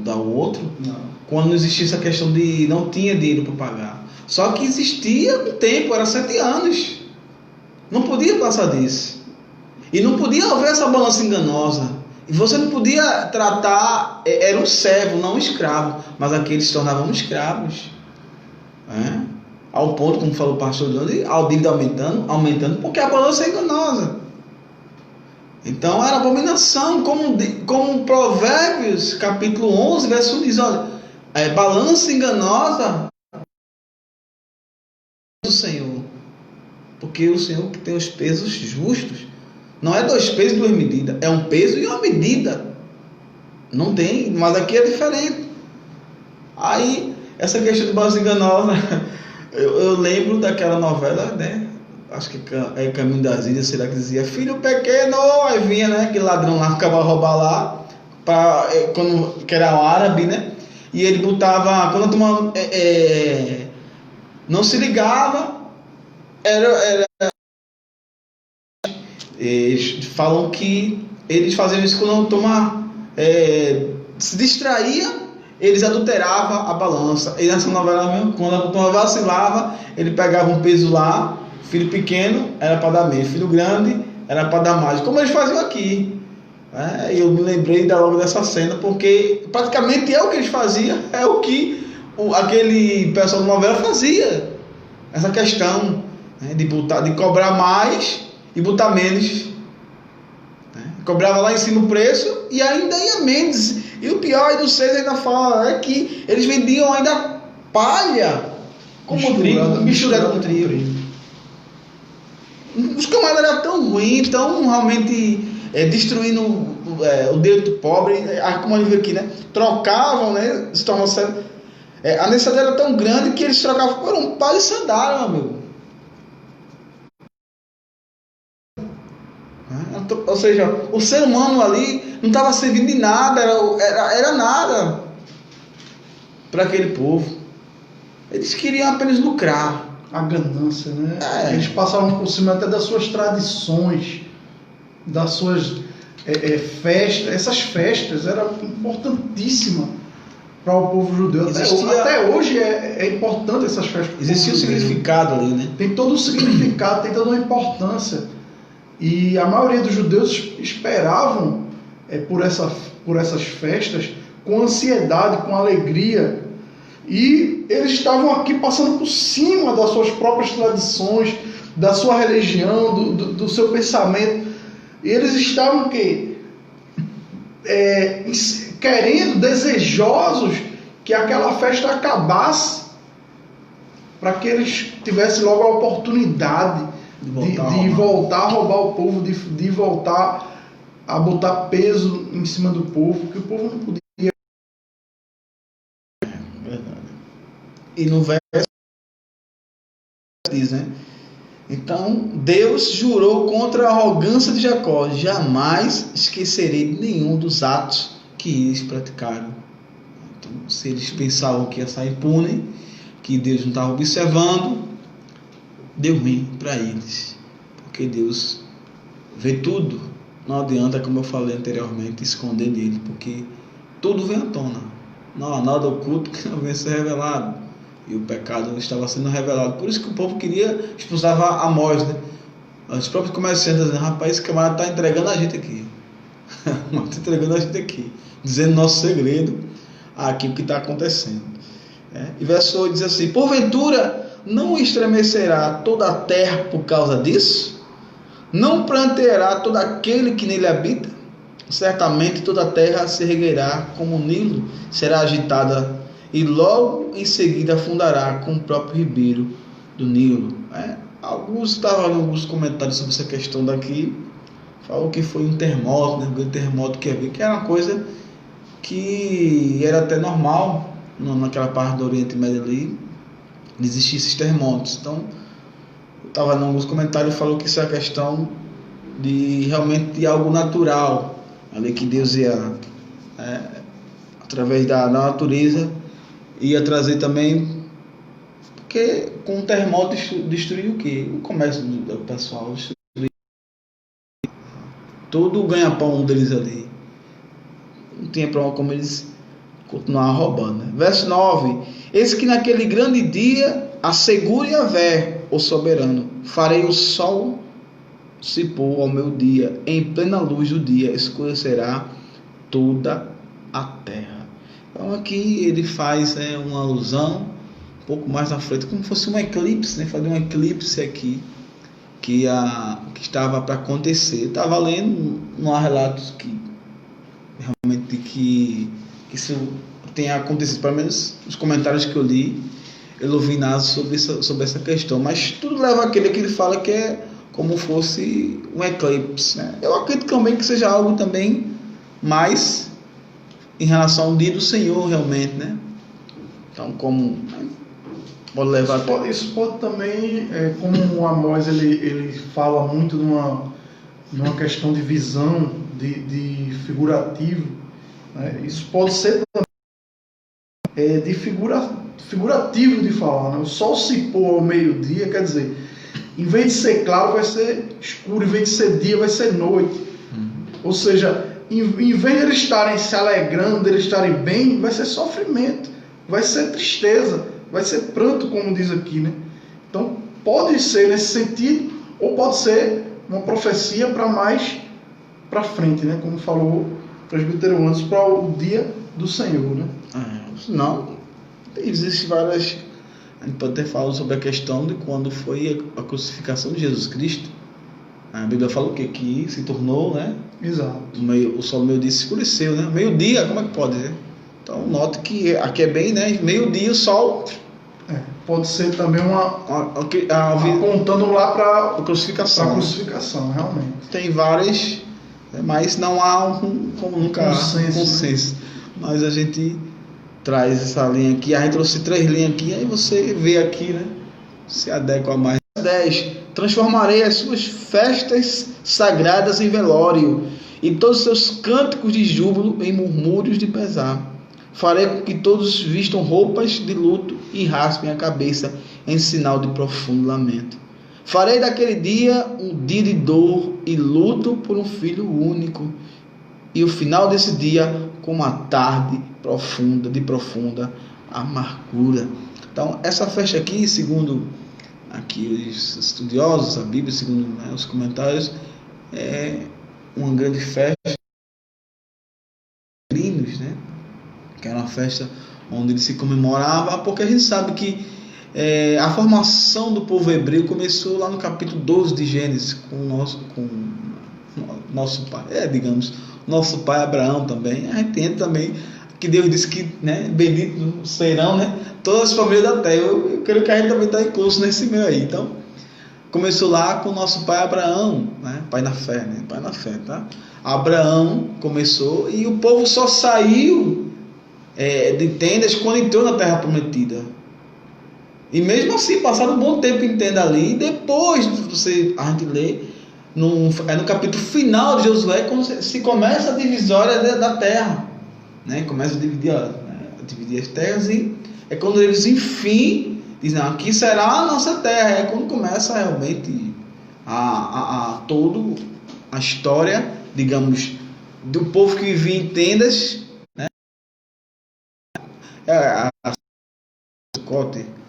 da outro, Não. quando não existia essa questão de não tinha dinheiro para pagar. Só que existia um tempo, era 7 anos. Não podia passar disso. E não podia haver essa balança enganosa. E você não podia tratar, era um servo, não um escravo. Mas aqui eles se tornavam escravos. Ao ponto, como falou o pastor Johnny, a dívida aumentando, porque a balança é enganosa. Então era abominação, como Provérbios, capítulo 11, verso 1 diz, olha, balança enganosa do Senhor, porque o Senhor que tem os pesos justos, não é 2 pesos e 2 medidas, é um peso e uma medida, não tem, mas aqui é diferente. Aí, essa questão de balança enganosa, eu lembro daquela novela, né? Acho que é Caminho das Ilhas, será que dizia filho pequeno, aí vinha, né, aquele ladrão lá, ficava a roubar lá, que era o árabe, né, e ele botava, quando a turma não se ligava, eles falam que eles faziam isso quando a turma se distraía, eles adulteravam a balança. E nessa novela mesmo, quando a turma vacilava, ele pegava um peso lá, filho pequeno era para dar menos, filho grande era para dar mais, como eles faziam aqui. Eu me lembrei logo dessa cena, porque praticamente é o que eles faziam, é o que aquele pessoal da novela fazia. Essa questão, né, de cobrar mais e botar menos. Cobrava lá em cima o preço e ainda ia menos. E o pior, aí do 6 ainda fala, é que eles vendiam ainda palha como trigo, misturado com trigo. Os camaradas eram tão ruins, tão realmente destruindo o direito do pobre, como a gente vê aqui, né? Trocavam, né? Se tornam, a necessidade era tão grande que eles trocavam por um palha e sandália, meu amigo. Ou seja, o ser humano ali não estava servindo de nada, era nada para aquele povo. Eles queriam apenas lucrar. A ganância, né? Eles passavam por cima até das suas tradições, das suas festas. Essas festas eram importantíssimas para o povo judeu. Até hoje é importante essas festas. Existia um significado ali, né? Tem todo o significado, tem toda uma importância. E a maioria dos judeus esperavam por essas festas com ansiedade, com alegria. E eles estavam aqui passando por cima das suas próprias tradições, da sua religião, do seu pensamento. E eles estavam querendo, desejosos que aquela festa acabasse, para que eles tivessem logo a oportunidade de voltar a roubar o povo, de voltar a botar peso em cima do povo, que o povo não podia. E no verso diz, né? Então Deus jurou contra a arrogância de Jacó: jamais esquecerei de nenhum dos atos que eles praticaram. Então, se eles pensavam que ia sair impune, que Deus não estava observando, deu ruim para eles, porque Deus vê tudo. Não adianta, como eu falei anteriormente, esconder dele, porque tudo vem à tona. Não há nada oculto que não venha ser revelado. E o pecado estava sendo revelado. Por isso que o povo queria expulsar Amós, né? Os próprios comerciantes dizendo: rapaz, esse camarada está entregando a gente aqui. Está entregando a gente aqui, dizendo nosso segredo, aqui o que está acontecendo. E verso 8 diz assim: porventura não estremecerá toda a terra por causa disso? Não planteará todo aquele que nele habita? Certamente toda a terra se erguerá como o Nilo, será agitada e logo em seguida afundará com o próprio ribeiro do Nilo. Estavam alguns comentários sobre essa questão daqui, falou que foi um terremoto, né? Um grande terremoto que havia, que era uma coisa que era até normal naquela parte do Oriente Médio ali, existir esses terremotos. Então, eu estava em alguns comentários, falou que isso é a questão de realmente de algo natural, ali que Deus ia, através da natureza, ia trazer também, porque com o terremoto destruiu o quê? O comércio do pessoal, destruiu todo o ganha-pão deles ali. Não tinha problema como eles continuavam roubando, né? Verso 9: eis que naquele grande dia assegure Yahvé, o soberano, farei o sol se pôr ao meu dia, em plena luz do dia escurecerá toda a terra. Então aqui ele faz uma alusão um pouco mais na frente, como se fosse um eclipse, né? Fazer um eclipse aqui que estava para acontecer. Eu estava lendo, não há relatos que realmente que isso tenha acontecido, pelo menos os comentários que eu li, eu ouvi nada sobre essa questão, mas tudo leva àquele que ele fala que é como fosse um eclipse, né? Eu acredito também que seja algo também mais em relação ao dia do Senhor realmente, né? Então, como pode levar isso pode também, como o Amós ele fala muito numa questão de visão, de figurativo, né? Isso pode ser também de figurativo de falar, né? O sol se pôr ao meio-dia, quer dizer, em vez de ser claro vai ser escuro, em vez de ser dia vai ser noite. Ou seja, em vez de eles estarem se alegrando, de eles estarem bem, vai ser sofrimento, vai ser tristeza, vai ser pranto, como diz aqui, né? Então pode ser nesse sentido, ou pode ser uma profecia para mais para frente, né? Como falou o presbítero antes, para o dia do Senhor, né? Não, existem várias. A gente pode até falar sobre a questão de quando foi a crucificação de Jesus Cristo. A Bíblia fala o quê? Que se tornou, né? Exato. O sol do meio-dia se escureceu, né? Meio-dia, como é que pode, né? Então, note que aqui é bem, né? Meio-dia o sol. Pode ser também apontando lá para a crucificação. A crucificação, realmente. Tem várias, mas não há como nunca consenso. Mas a gente traz essa linha aqui, a gente trouxe 3 linhas aqui, aí você vê aqui, né? Se adequa mais. 10. Transformarei as suas festas sagradas em velório, e todos os seus cânticos de júbilo em murmúrios de pesar. Farei com que todos vistam roupas de luto e raspem a cabeça em sinal de profundo lamento. Farei daquele dia um dia de dor e luto por um filho único, e o final desse dia como uma tarde de profunda amargura. Então, essa festa aqui, segundo aqui os estudiosos, a Bíblia, segundo os comentários, é uma grande festa, né? Que era uma festa onde ele se comemorava, porque a gente sabe que a formação do povo hebreu começou lá no capítulo 12 de Gênesis, com nosso pai, nosso pai Abraão também. A gente entende também que Deus disse que, né, bendito serão, né, todas as famílias da terra. Eu creio que a gente também está incluso nesse meio aí. Então, começou lá com o nosso pai Abraão, né, pai na fé, tá? Abraão começou, e o povo só saiu de tendas quando entrou na terra prometida. E mesmo assim, passado um bom tempo em tenda ali, e depois a gente lê no capítulo final de Josué, quando se começa a divisória da terra, né? Começa a dividir as terras, e é quando eles enfim dizem, aqui será a nossa terra. É quando começa realmente toda a história, digamos, do povo que vivia em tendas, né?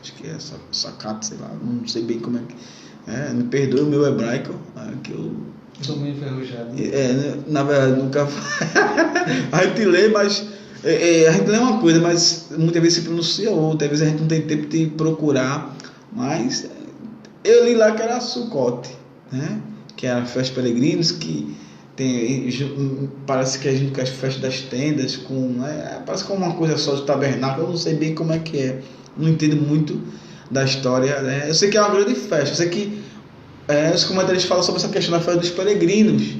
Acho que é sacate, sei lá, não sei bem como é que me perdoe o meu hebraico, que eu estou meio enferrujado. Na verdade nunca a gente lê, mas a gente lê uma coisa, mas muitas vezes se pronuncia outra, às vezes a gente não tem tempo de procurar Mas eu li lá que era Sucote, né? Que era a festa de peregrinos, que tem, parece que a gente com as festas das tendas, parece que é uma coisa só de tabernáculo. Eu não sei bem como é que é, não entendo muito da história, né? Eu sei que é uma grande festa, eu sei que os comentários falam sobre essa questão da festa dos peregrinos,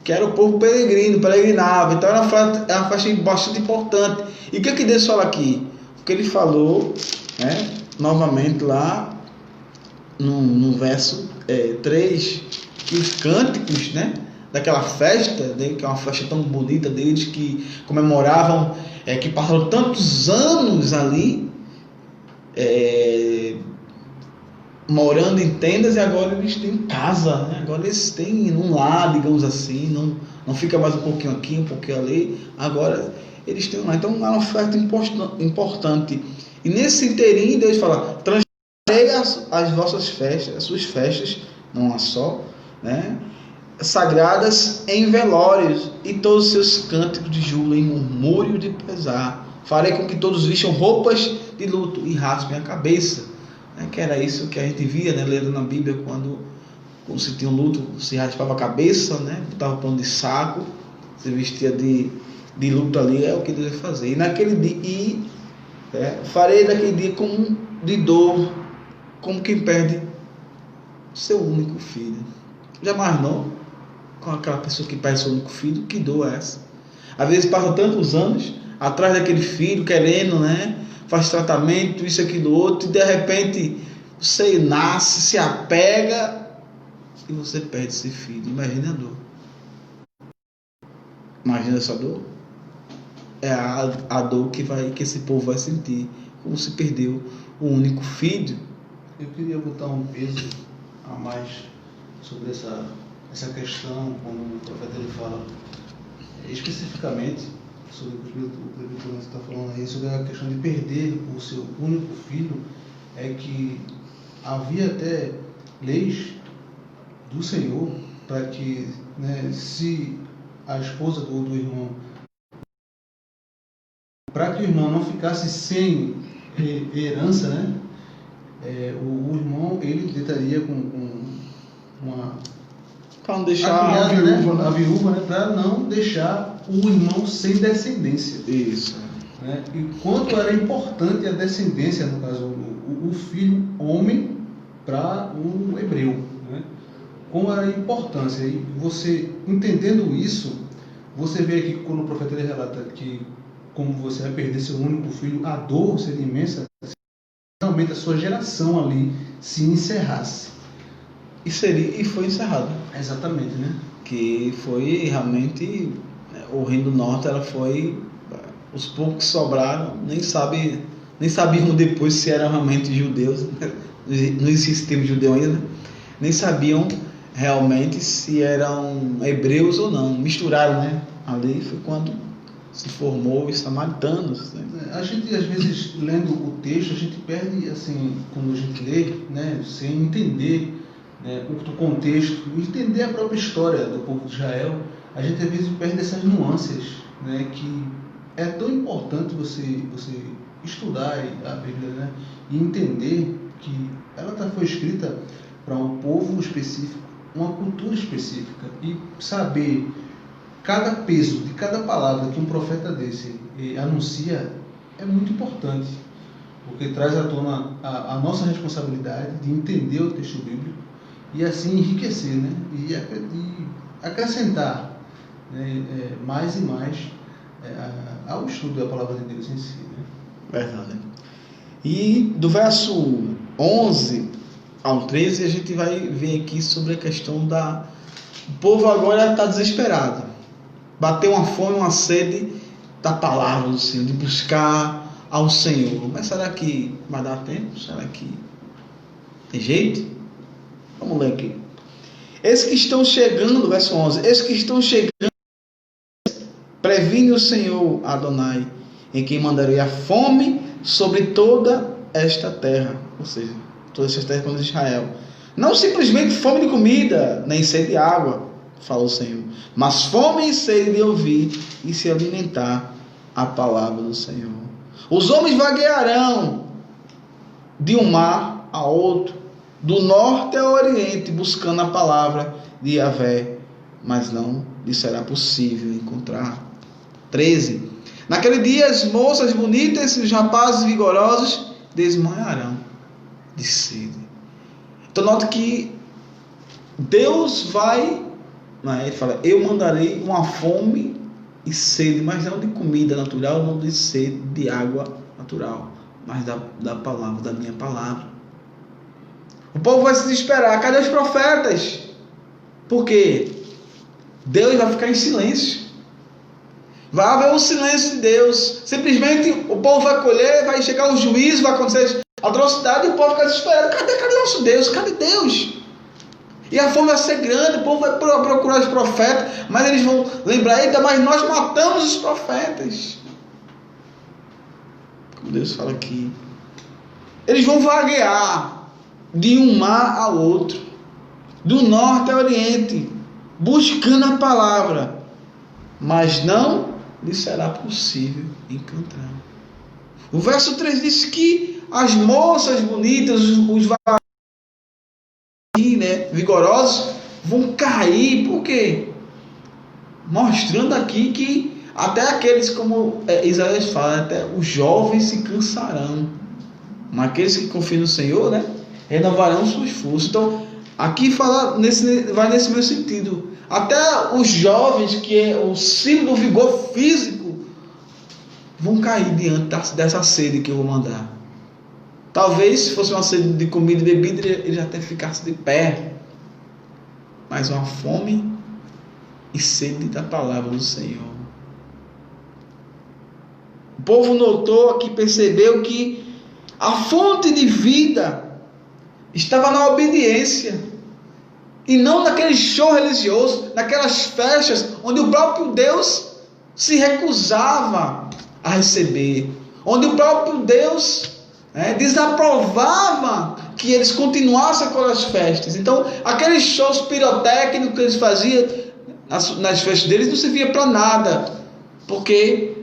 que era o povo peregrino, peregrinava, então era uma festa bastante importante. E o que é que Deus fala aqui? O que ele falou, né, novamente lá no verso 3, que os cânticos, né, daquela festa, né, que é uma festa tão bonita deles, que comemoravam, que passaram tantos anos ali, morando em tendas, e agora eles têm casa, né? Agora eles têm um lar, digamos assim, não fica mais um pouquinho aqui, um pouquinho ali, agora eles têm um lar. Então é uma oferta importante. E nesse inteirinho Deus fala: transformei as vossas festas, as suas festas, não uma só, né, sagradas, em velórios, e todos os seus cânticos de júbilo em murmúrio de pesar. Farei com que todos vistam roupas de luto e raspem a cabeça. Que era isso que a gente via, né, lendo na Bíblia, quando se tinha um luto, se raspava a cabeça, né, botava pano de saco, se vestia de luto ali, é o que Deus ia fazer. E naquele dia, farei daquele dia como de dor, como quem perde seu único filho. Já imaginou com aquela pessoa que perde seu único filho? Que dor é essa? Às vezes passa tantos anos atrás daquele filho, querendo, né, faz tratamento, isso, aquilo, outro, e de repente você nasce, se apega e você perde esse filho. Imagina a dor. Imagina essa dor. É a dor que esse povo vai sentir, como se perdeu o único filho. Eu queria botar um peso a mais sobre essa questão, como o profeta ele fala, especificamente sobre o que o presbítero está falando aí, sobre a questão de perder o seu único filho. É que havia até leis do Senhor para que, né, se a esposa do irmão, para que o irmão não ficasse sem herança, né, o irmão ele deitaria com uma, para não deixar a viúva, né, para não deixar o irmão sem descendência. Isso. Né? E quanto era importante a descendência, no caso, o filho homem para um hebreu. Né? Como era a importância. E você, entendendo isso, você vê aqui quando o profeta ele relata que, como você vai perder seu único filho, a dor seria imensa, realmente a sua geração ali se encerrasse. E foi encerrado. Exatamente, né? Que foi realmente, o Reino do Norte, ela foi, os poucos que sobraram, nem sabiam depois se eram realmente judeus, não existia termo judeu ainda, né? Nem sabiam realmente se eram hebreus ou não, misturaram, né? Ali foi quando se formou os samaritanos, né? A gente, às vezes, lendo o texto, a gente perde, assim, quando a gente lê, né, sem entender, né, o contexto, entender a própria história do povo de Israel. A gente, às vezes, perde essas nuances, né, que é tão importante você estudar a Bíblia, né, e entender que ela foi escrita para um povo específico, uma cultura específica, e saber cada peso de cada palavra que um profeta desse anuncia é muito importante, porque traz à tona a nossa responsabilidade de entender o texto bíblico e assim enriquecer, né? E acrescentar, né, mais e mais ao estudo da palavra de Deus em si. Né? Verdade. E do verso 11 ao 13 a gente vai ver aqui sobre a questão o povo agora está desesperado. Bateu uma fome, uma sede da palavra do Senhor, de buscar ao Senhor. Mas será que vai dar tempo? Será que tem jeito? Vamos ler aqui. Esses que estão chegando, verso 11, esses que estão chegando, previne o Senhor Adonai, em quem mandarei a fome sobre toda esta terra, ou seja, toda esta terra de Israel. Não simplesmente fome de comida, nem sede de água, fala o Senhor, mas fome e sede de ouvir e se alimentar a palavra do Senhor. Os homens vaguearão de um mar a outro, do norte ao oriente, buscando a palavra de Yahvé, mas não lhe será possível encontrar. 13. Naquele dia as moças bonitas e os rapazes vigorosos desmaiarão de sede. Então note que Deus vai, ele fala, eu mandarei uma fome e sede, mas não de comida natural, não de sede de água natural, mas da palavra, da minha palavra. O povo vai se desesperar. Cadê os profetas? Por quê? Deus vai ficar em silêncio. Vai haver um silêncio de Deus. Simplesmente o povo vai colher, vai chegar o juízo, vai acontecer atrocidade e o povo fica desesperado. Cadê nosso Deus? Cadê Deus? E a fome vai ser grande, o povo vai procurar os profetas, mas eles vão lembrar, eita, mas nós matamos os profetas. Como Deus fala aqui. Eles vão vaguear de um mar ao outro, do norte ao oriente, buscando a palavra, mas não lhe será possível encontrar. O verso 3 diz que as moças bonitas, os vigorosos, vão cair. Por quê? Mostrando aqui que até aqueles, como Isaías fala, até os jovens se cansarão, mas aqueles que confiam no Senhor, renovarão suas forças. Então, aqui fala vai nesse meu sentido. Até os jovens, que é o símbolo do vigor físico, vão cair diante dessa sede que eu vou mandar. Talvez, se fosse uma sede de comida e bebida, ele até ficasse de pé. Mas uma fome e sede da palavra do Senhor. O povo notou aqui, percebeu que a fonte de vida estava na obediência. E não naquele show religioso, naquelas festas onde o próprio Deus se recusava a receber. Onde o próprio Deus desaprovava que eles continuassem com as festas. Então, aqueles shows pirotécnicos que eles faziam nas festas deles não servia para nada, porque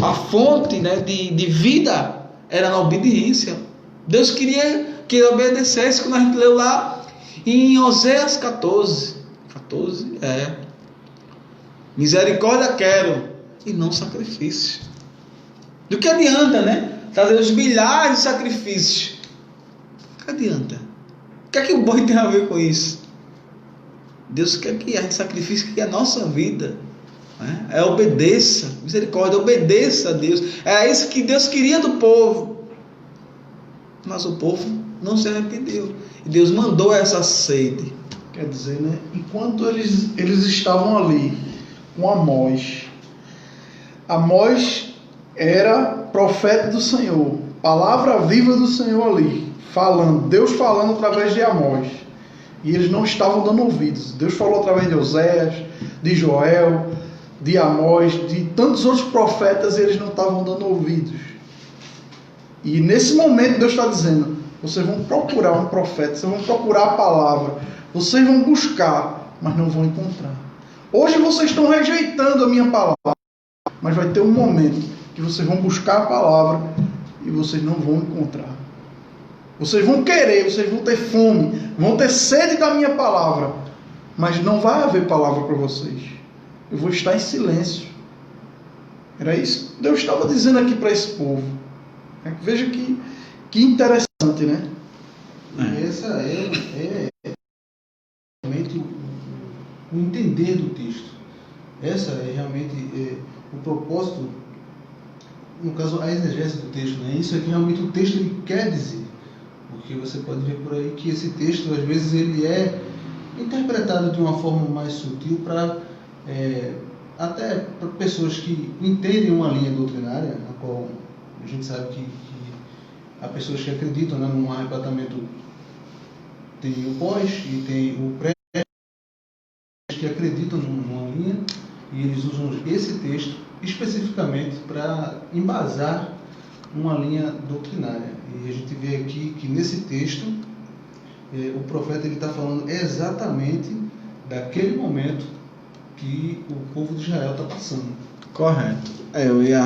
a fonte de vida era na obediência. Deus queria que ele obedecesse, quando a gente leu lá em Oséias 14, misericórdia quero e não sacrifício. Do que adianta, trazer os milhares de sacrifícios? O que adianta? O que é que o boi tem a ver com isso? Deus quer que a gente sacrifique a nossa vida. Obedeça, misericórdia, obedeça a Deus. É isso que Deus queria do povo. Mas o povo não se arrependeu. E Deus mandou essa sede. Quer dizer, enquanto eles estavam ali com Amós, Amós era profeta do Senhor, palavra viva do Senhor ali, falando, Deus falando através de Amós, e eles não estavam dando ouvidos. Deus falou através de Oséias, de Joel, de Amós, de tantos outros profetas, e eles não estavam dando ouvidos. E nesse momento Deus está dizendo, vocês vão procurar um profeta, vocês vão procurar a palavra, vocês vão buscar, mas não vão encontrar. Hoje vocês estão rejeitando a minha palavra, mas vai ter um momento que vocês vão buscar a palavra e vocês não vão encontrar. Vocês vão querer, vocês vão ter fome, vão ter sede da minha palavra, mas não vai haver palavra para vocês. Eu vou estar em silêncio. Era isso que Deus estava dizendo aqui para esse povo. Veja que interessante, E essa é realmente o entender do texto. Essa é realmente o propósito, no caso, a exegese do texto. Isso é que realmente o texto ele quer dizer. Porque você pode ver por aí que esse texto, às vezes, ele é interpretado de uma forma mais sutil para até para pessoas que entendem uma linha doutrinária, na qual a gente sabe que há pessoas que acreditam num arrebatamento, tem o pós e tem o pré, que acreditam numa linha, e eles usam esse texto especificamente para embasar uma linha doutrinária. E a gente vê aqui que nesse texto o profeta está falando exatamente daquele momento que o povo de Israel está passando. Correto. Eu ia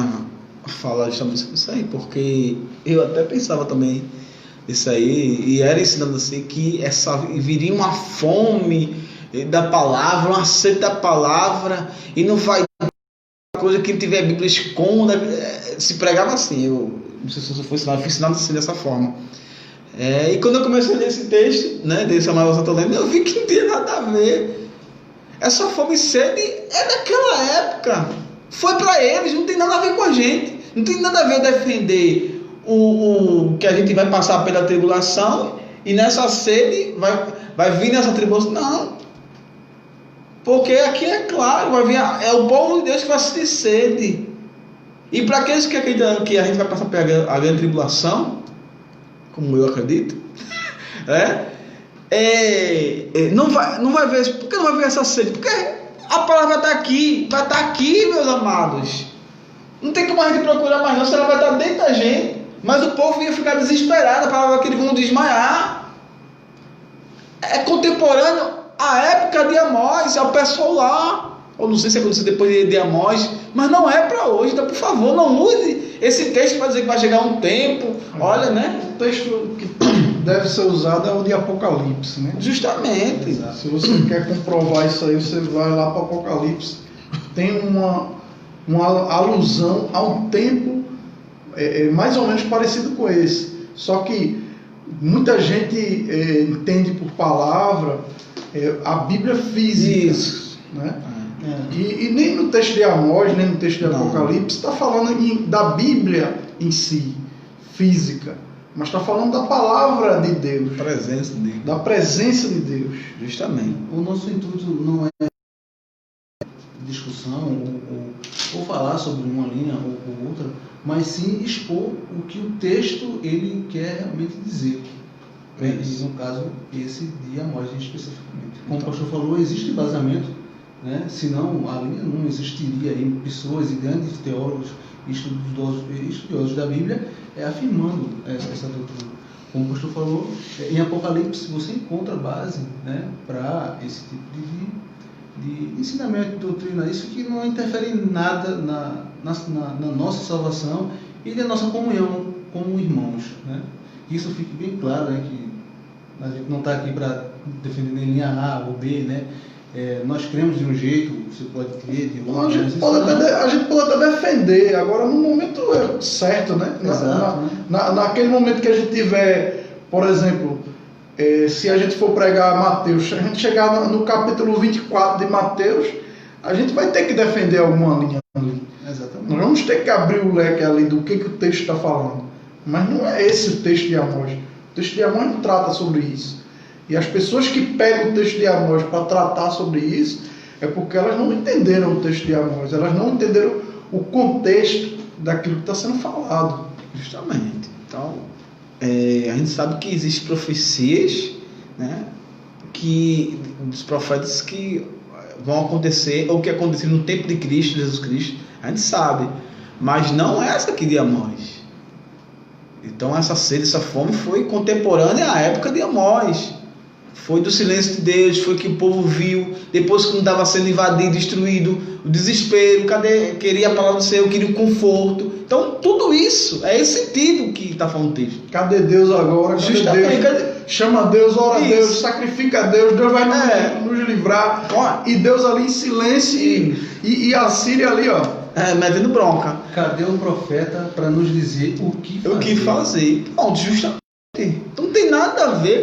falar justamente sobre isso aí, porque eu até pensava também Isso aí, e era ensinando assim que viria uma fome da palavra, uma sede da palavra, e não vai coisa que tiver Bíblia esconda. Se pregava assim, eu não sei se eu fui ensinado assim dessa forma. E quando eu comecei a ler esse texto, né, desse Samuel Santo Lendo, eu vi que não tinha nada a ver. Essa fome e sede é daquela época, foi para eles, não tem nada a ver com a gente, não tem nada a ver defender o que a gente vai passar pela tribulação, e nessa sede vai vir nessa tribulação. Não, porque aqui é claro, vai vir é o povo de Deus que vai sentir sede. E para aqueles que acreditam que a gente vai passar pela a grande tribulação, como eu acredito, não vai ver. Por que não vai ver essa sede? Porque a palavra vai estar aqui, meus amados. Não tem como a gente procurar mais não, se ela vai estar dentro da gente. Mas o povo ia ficar desesperado, a palavra que eles vão desmaiar. É contemporâneo à época de Amós, é o pessoal lá. Eu não sei se aconteceu depois de Amós, mas não é para hoje. Então, por favor, não use esse texto para dizer que vai chegar um tempo. Olha, né? O texto que deve ser usado é o de Apocalipse, né? Justamente. Se você quer comprovar isso aí, você vai lá para Apocalipse. Tem uma alusão a um tempo mais ou menos parecido com esse. Só que muita gente entende por palavra a Bíblia física. Isso. Né? E nem no texto de Amós, nem no texto de Apocalipse está falando da Bíblia em si, física, mas está falando da palavra de Deus, presença de Deus. Da presença de Deus. Justamente. O nosso intuito não é discussão ou falar sobre uma linha ou outra, mas sim expor o que o texto ele quer realmente dizer. E no caso, esse de Amós especificamente. Como o pastor falou, existe embasamento, né? Senão a linha não existiria aí pessoas e grandes teólogos e estudiosos da Bíblia afirmando essa doutrina. Como o pastor falou, em Apocalipse você encontra base, né, para esse tipo de ensinamento, de doutrina, isso que não interfere em nada na nossa salvação e na nossa comunhão como irmãos, né? Isso fique bem claro, né, que a gente não está aqui para defender nem linha A ou B, né? Nós cremos de um jeito, você pode crer de outro. A gente pode até defender, agora no momento certo, né? Exato, naquele momento que a gente tiver, por exemplo, se a gente for pregar Mateus, se a gente chegar no capítulo 24 de Mateus, a gente vai ter que defender alguma linha ali. Exatamente. Nós vamos ter que abrir o leque ali do que o texto está falando. Mas não é esse o texto de Amós. O texto de Amós não trata sobre isso. E as pessoas que pegam o texto de Amós para tratar sobre isso, é porque elas não entenderam o texto de Amós. Elas não entenderam o contexto daquilo que está sendo falado. Justamente. Então, a gente sabe que existem profecias, né, dos profetas que vão acontecer, ou que aconteceram no tempo de Cristo, Jesus Cristo. A gente sabe. Mas não é essa aqui de Amós. Então essa sede, essa fome foi contemporânea à época de Amós. Foi do silêncio de Deus, foi que o povo viu, depois que não estava sendo invadido, destruído, o desespero, queria a palavra do Senhor, queria o conforto. Então tudo isso, é esse sentido que está falando o texto. Cadê Deus agora? Chama Deus, ora a Deus, sacrifica a Deus, Deus vai nos livrar. E Deus ali em silêncio e a Síria ali, ó. Metendo bronca. Cadê o profeta para nos dizer o que fazer? Pronto, justamente. Então não tem nada a ver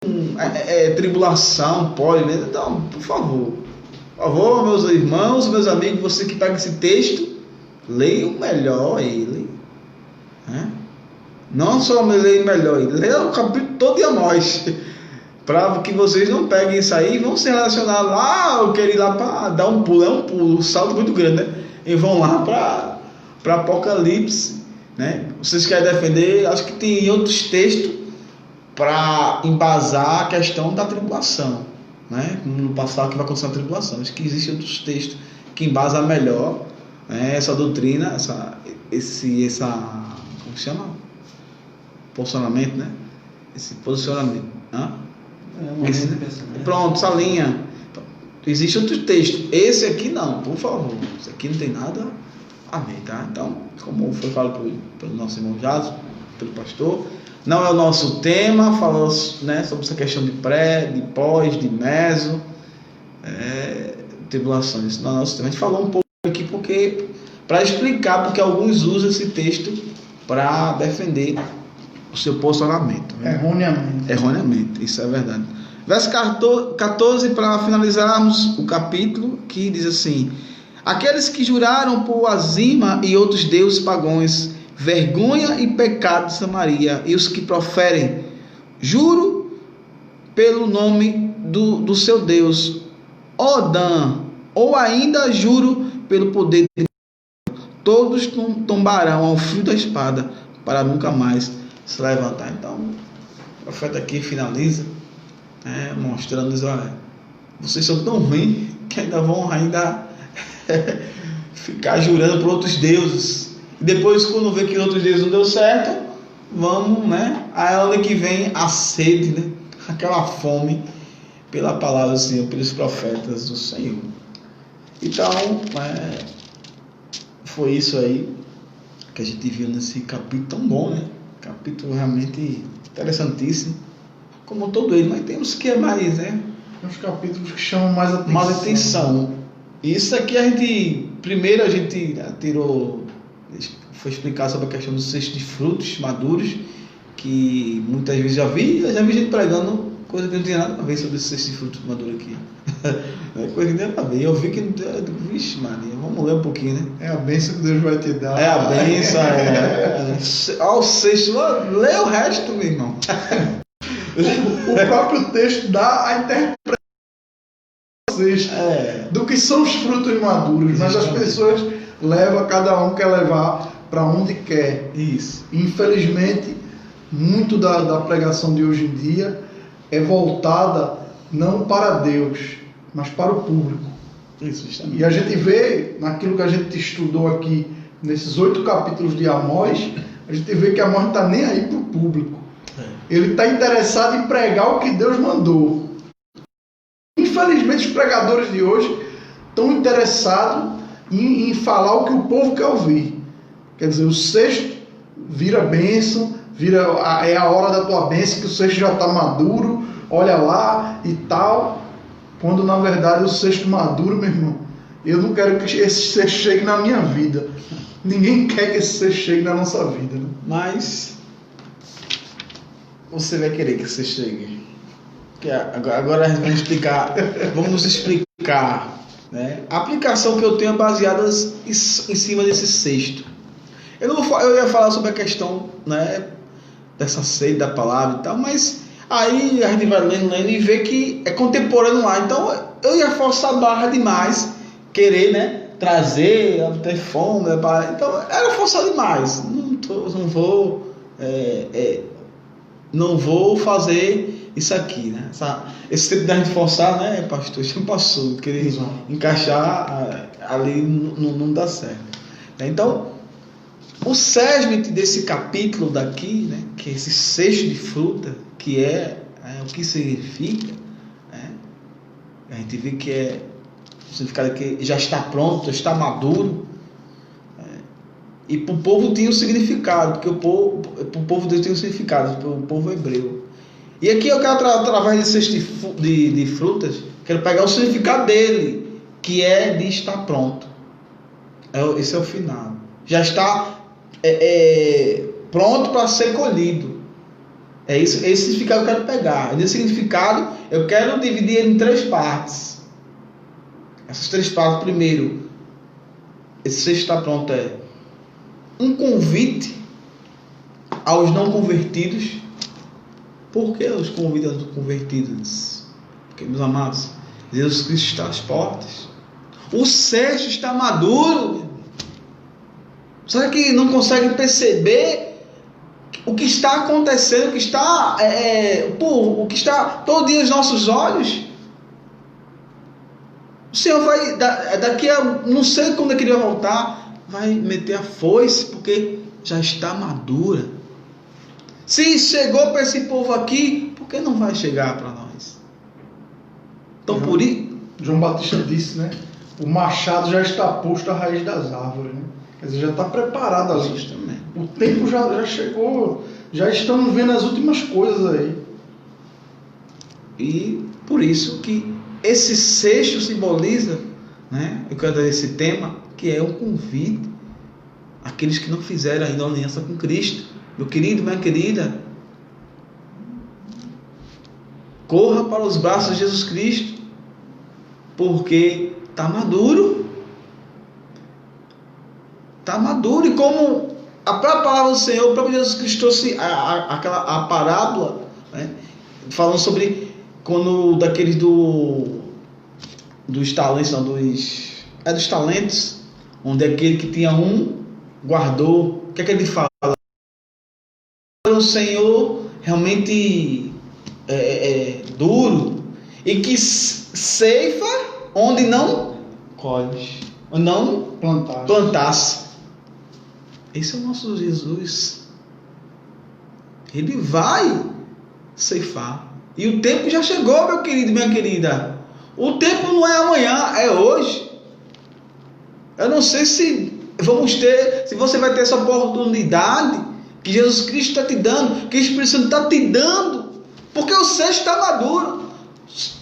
com tribulação, pode, né? Então, por favor, meus irmãos, meus amigos, você que pega esse texto, leia melhor ele. Né? Não só leia melhor ele, leia o capítulo todo de Amós. Para que vocês não peguem isso aí e vão se relacionar lá, eu quero ir lá para dar um pulo, um salto muito grande, né? E vão lá para Apocalipse, né? Vocês querem defender, acho que tem outros textos para embasar a questão da tribulação, né? Como no passado que vai acontecer a tribulação. Acho que existem outros textos que embasam melhor, né, essa doutrina, essa como se chama? Posicionamento, né? Esse posicionamento. Pronto, essa linha. Existe outro texto. Esse aqui não, por favor. Esse aqui não tem nada a ver, tá? Então, como foi falado pelo nosso irmão Jason, pelo pastor. Não é o nosso tema, falou, né, sobre essa questão de pré, de pós, de meso, tribulações. Não é o nosso tema. A gente falou um pouco aqui para explicar porque alguns usam esse texto para defender o seu posicionamento. Né? Erroneamente, isso é verdade. Verso 14, para finalizarmos o capítulo, que diz assim: aqueles que juraram por Azima e outros deuses pagãos, vergonha e pecado de Samaria, e os que proferem juro pelo nome do seu Deus, Odã, ou ainda juro pelo poder de Deus, todos tombarão ao fio da espada para nunca mais se levantar. Então, o profeta aqui finaliza, mostrando-nos: olha, vocês são tão ruins que ainda vão ficar jurando por outros deuses. E depois, quando vê que outros deuses não deu certo, vamos, aí é onde que vem a sede, aquela fome pela palavra do Senhor, pelos profetas do Senhor. Então, foi isso aí que a gente viu nesse capítulo tão bom, capítulo realmente interessantíssimo, como todo ele, mas tem uns que é mais, Tem uns capítulos que chamam mais atenção. Isso aqui primeiro a gente foi explicar sobre a questão do cesto de frutos maduros, que muitas vezes já vi gente pregando coisa que não tinha nada a ver sobre esse cesto de frutos maduros aqui. Coisa que não tem nada a ver. Eu vi que, vixe Maria, vamos ler um pouquinho, né? É a bênção que Deus vai te dar. É a bênção, Olha o cesto, lê o resto, meu irmão. O próprio texto dá a interpretação do que são os frutos maduros, mas as pessoas levam, cada um quer levar para onde quer. Isso. Infelizmente, muito da pregação de hoje em dia é voltada não para Deus, mas para o público. Isso, justamente. E a gente vê, naquilo que a gente estudou aqui, nesses 8 capítulos de Amós, a gente vê que Amós não está nem aí para o público. Ele está interessado em pregar o que Deus mandou. Infelizmente, os pregadores de hoje estão interessados em falar o que o povo quer ouvir. Quer dizer, o cesto vira bênção, é a hora da tua bênção, que o cesto já está maduro, olha lá e tal. Quando na verdade o cesto maduro, meu irmão, eu não quero que esse cesto chegue na minha vida. Ninguém quer que esse cesto chegue na nossa vida. Né? Mas você vai querer que você chegue. Agora a gente vai explicar. Vamos explicar, a aplicação que eu tenho é baseada em cima desse cesto. Eu ia falar sobre a questão, dessa sede da palavra e tal, mas aí a gente vai lendo e vê que é contemporâneo lá. Então eu ia forçar a barra demais, querer, trazer, ter fome, então era forçar demais. Não vou fazer isso aqui, esse tempo da gente forçar, pastor, já passou, querer encaixar ali não dá certo. Então, o segmento desse capítulo daqui, que é esse cesto de fruta, que é o que significa, a gente vê que o significado que já está pronto, já está maduro, e para o povo tinha um significado, porque para o povo de Deus tem um significado, para o povo hebreu. E aqui eu quero, através desse cesto de frutas, quero pegar o significado dele, que é de estar pronto. Esse é o final. Já está pronto para ser colhido. Esse significado que eu quero pegar. Esse significado eu quero dividir ele em 3 partes. Essas 3 partes, primeiro, esse cesto está pronto um convite aos não convertidos. Por que os convite aos não convertidos? Porque, meus amados, Jesus Cristo está às portas. O cesto está maduro. Será que não consegue perceber o que está acontecendo, o que está todo dia aos nossos olhos? O Senhor vai, daqui a não sei quando ele vai voltar, vai meter a foice, porque já está madura. Se chegou para esse povo aqui, por que não vai chegar para nós? Então, por isso, João Batista disse, o machado já está posto à raiz das árvores, Quer dizer, já está preparado ali. Justamente. O tempo já chegou, já estamos vendo as últimas coisas aí. E por isso que esse sexto simboliza, né? Eu quero dar esse tema, que é um convite àqueles que não fizeram ainda aliança com Cristo. Meu querido, minha querida, corra para os braços de Jesus Cristo, porque está maduro. Está maduro. E como a própria palavra do Senhor, o próprio Jesus Cristo trouxe a parábola, né? Falando sobre quando daqueles dos talentos, não, dos talentos, onde aquele que tinha um guardou. O que é que ele fala? O Senhor realmente duro e que ceifa onde não colhe, não plantasse. Esse é o nosso Jesus. Ele vai ceifar. E o tempo já chegou, meu querido, minha querida. O tempo não é amanhã, é hoje. Eu não sei se você vai ter essa oportunidade que Jesus Cristo está te dando, que o Espírito Santo está te dando, porque o sexto está maduro.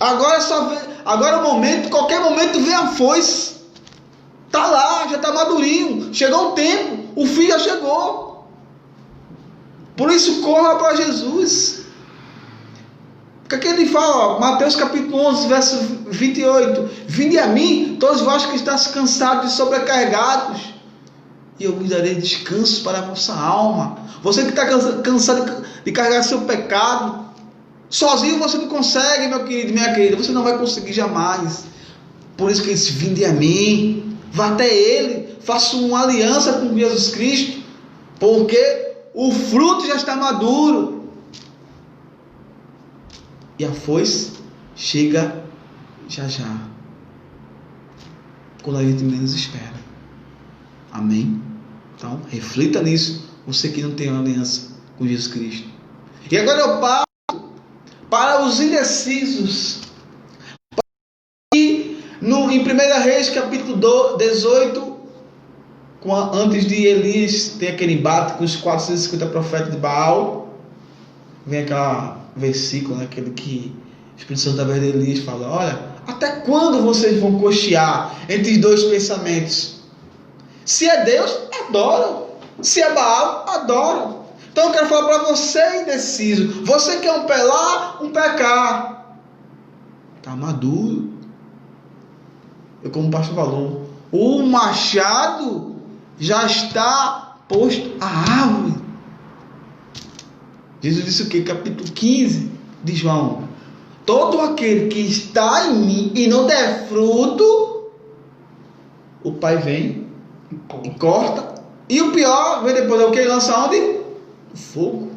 Agora é o momento, qualquer momento vem a foice. Está lá, já está madurinho. Chegou o tempo, o fim já chegou. Por isso corra para Jesus. Porque aqui ele fala, Mateus capítulo 11, verso 28. Vinde a mim, todos vós que estáis cansados e sobrecarregados, e eu vos darei descanso para a vossa alma. Você que está cansado de carregar seu pecado, sozinho você não consegue, meu querido, minha querida. Você não vai conseguir jamais. Por isso que ele diz, vinde a mim. Vá até Ele. Faça uma aliança com Jesus Cristo. Porque o fruto já está maduro. E a foice chega já. Quando a gente menos espera. Amém? Então, reflita nisso. Você que não tem uma aliança com Jesus Cristo. E agora eu passo para os indecisos. Em 1 Reis, capítulo 18, antes de Elias ter aquele embate com os 450 profetas de Baal, vem aquele versículo, né, aquele que o Espírito Santo, através de Elias, fala: olha, até quando vocês vão cochear entre dois pensamentos? Se é Deus, adoram. Se é Baal, adoram. Então eu quero falar para você, indeciso. Você quer um pé lá, um pé cá. Está maduro. Eu, como o pastor falou, o machado já está posto à árvore. Jesus disse o que? Capítulo 15 de João: todo aquele que está em mim e não der fruto, o Pai vem e corta. E o pior, vem depois, é o que? Lança onde? O fogo.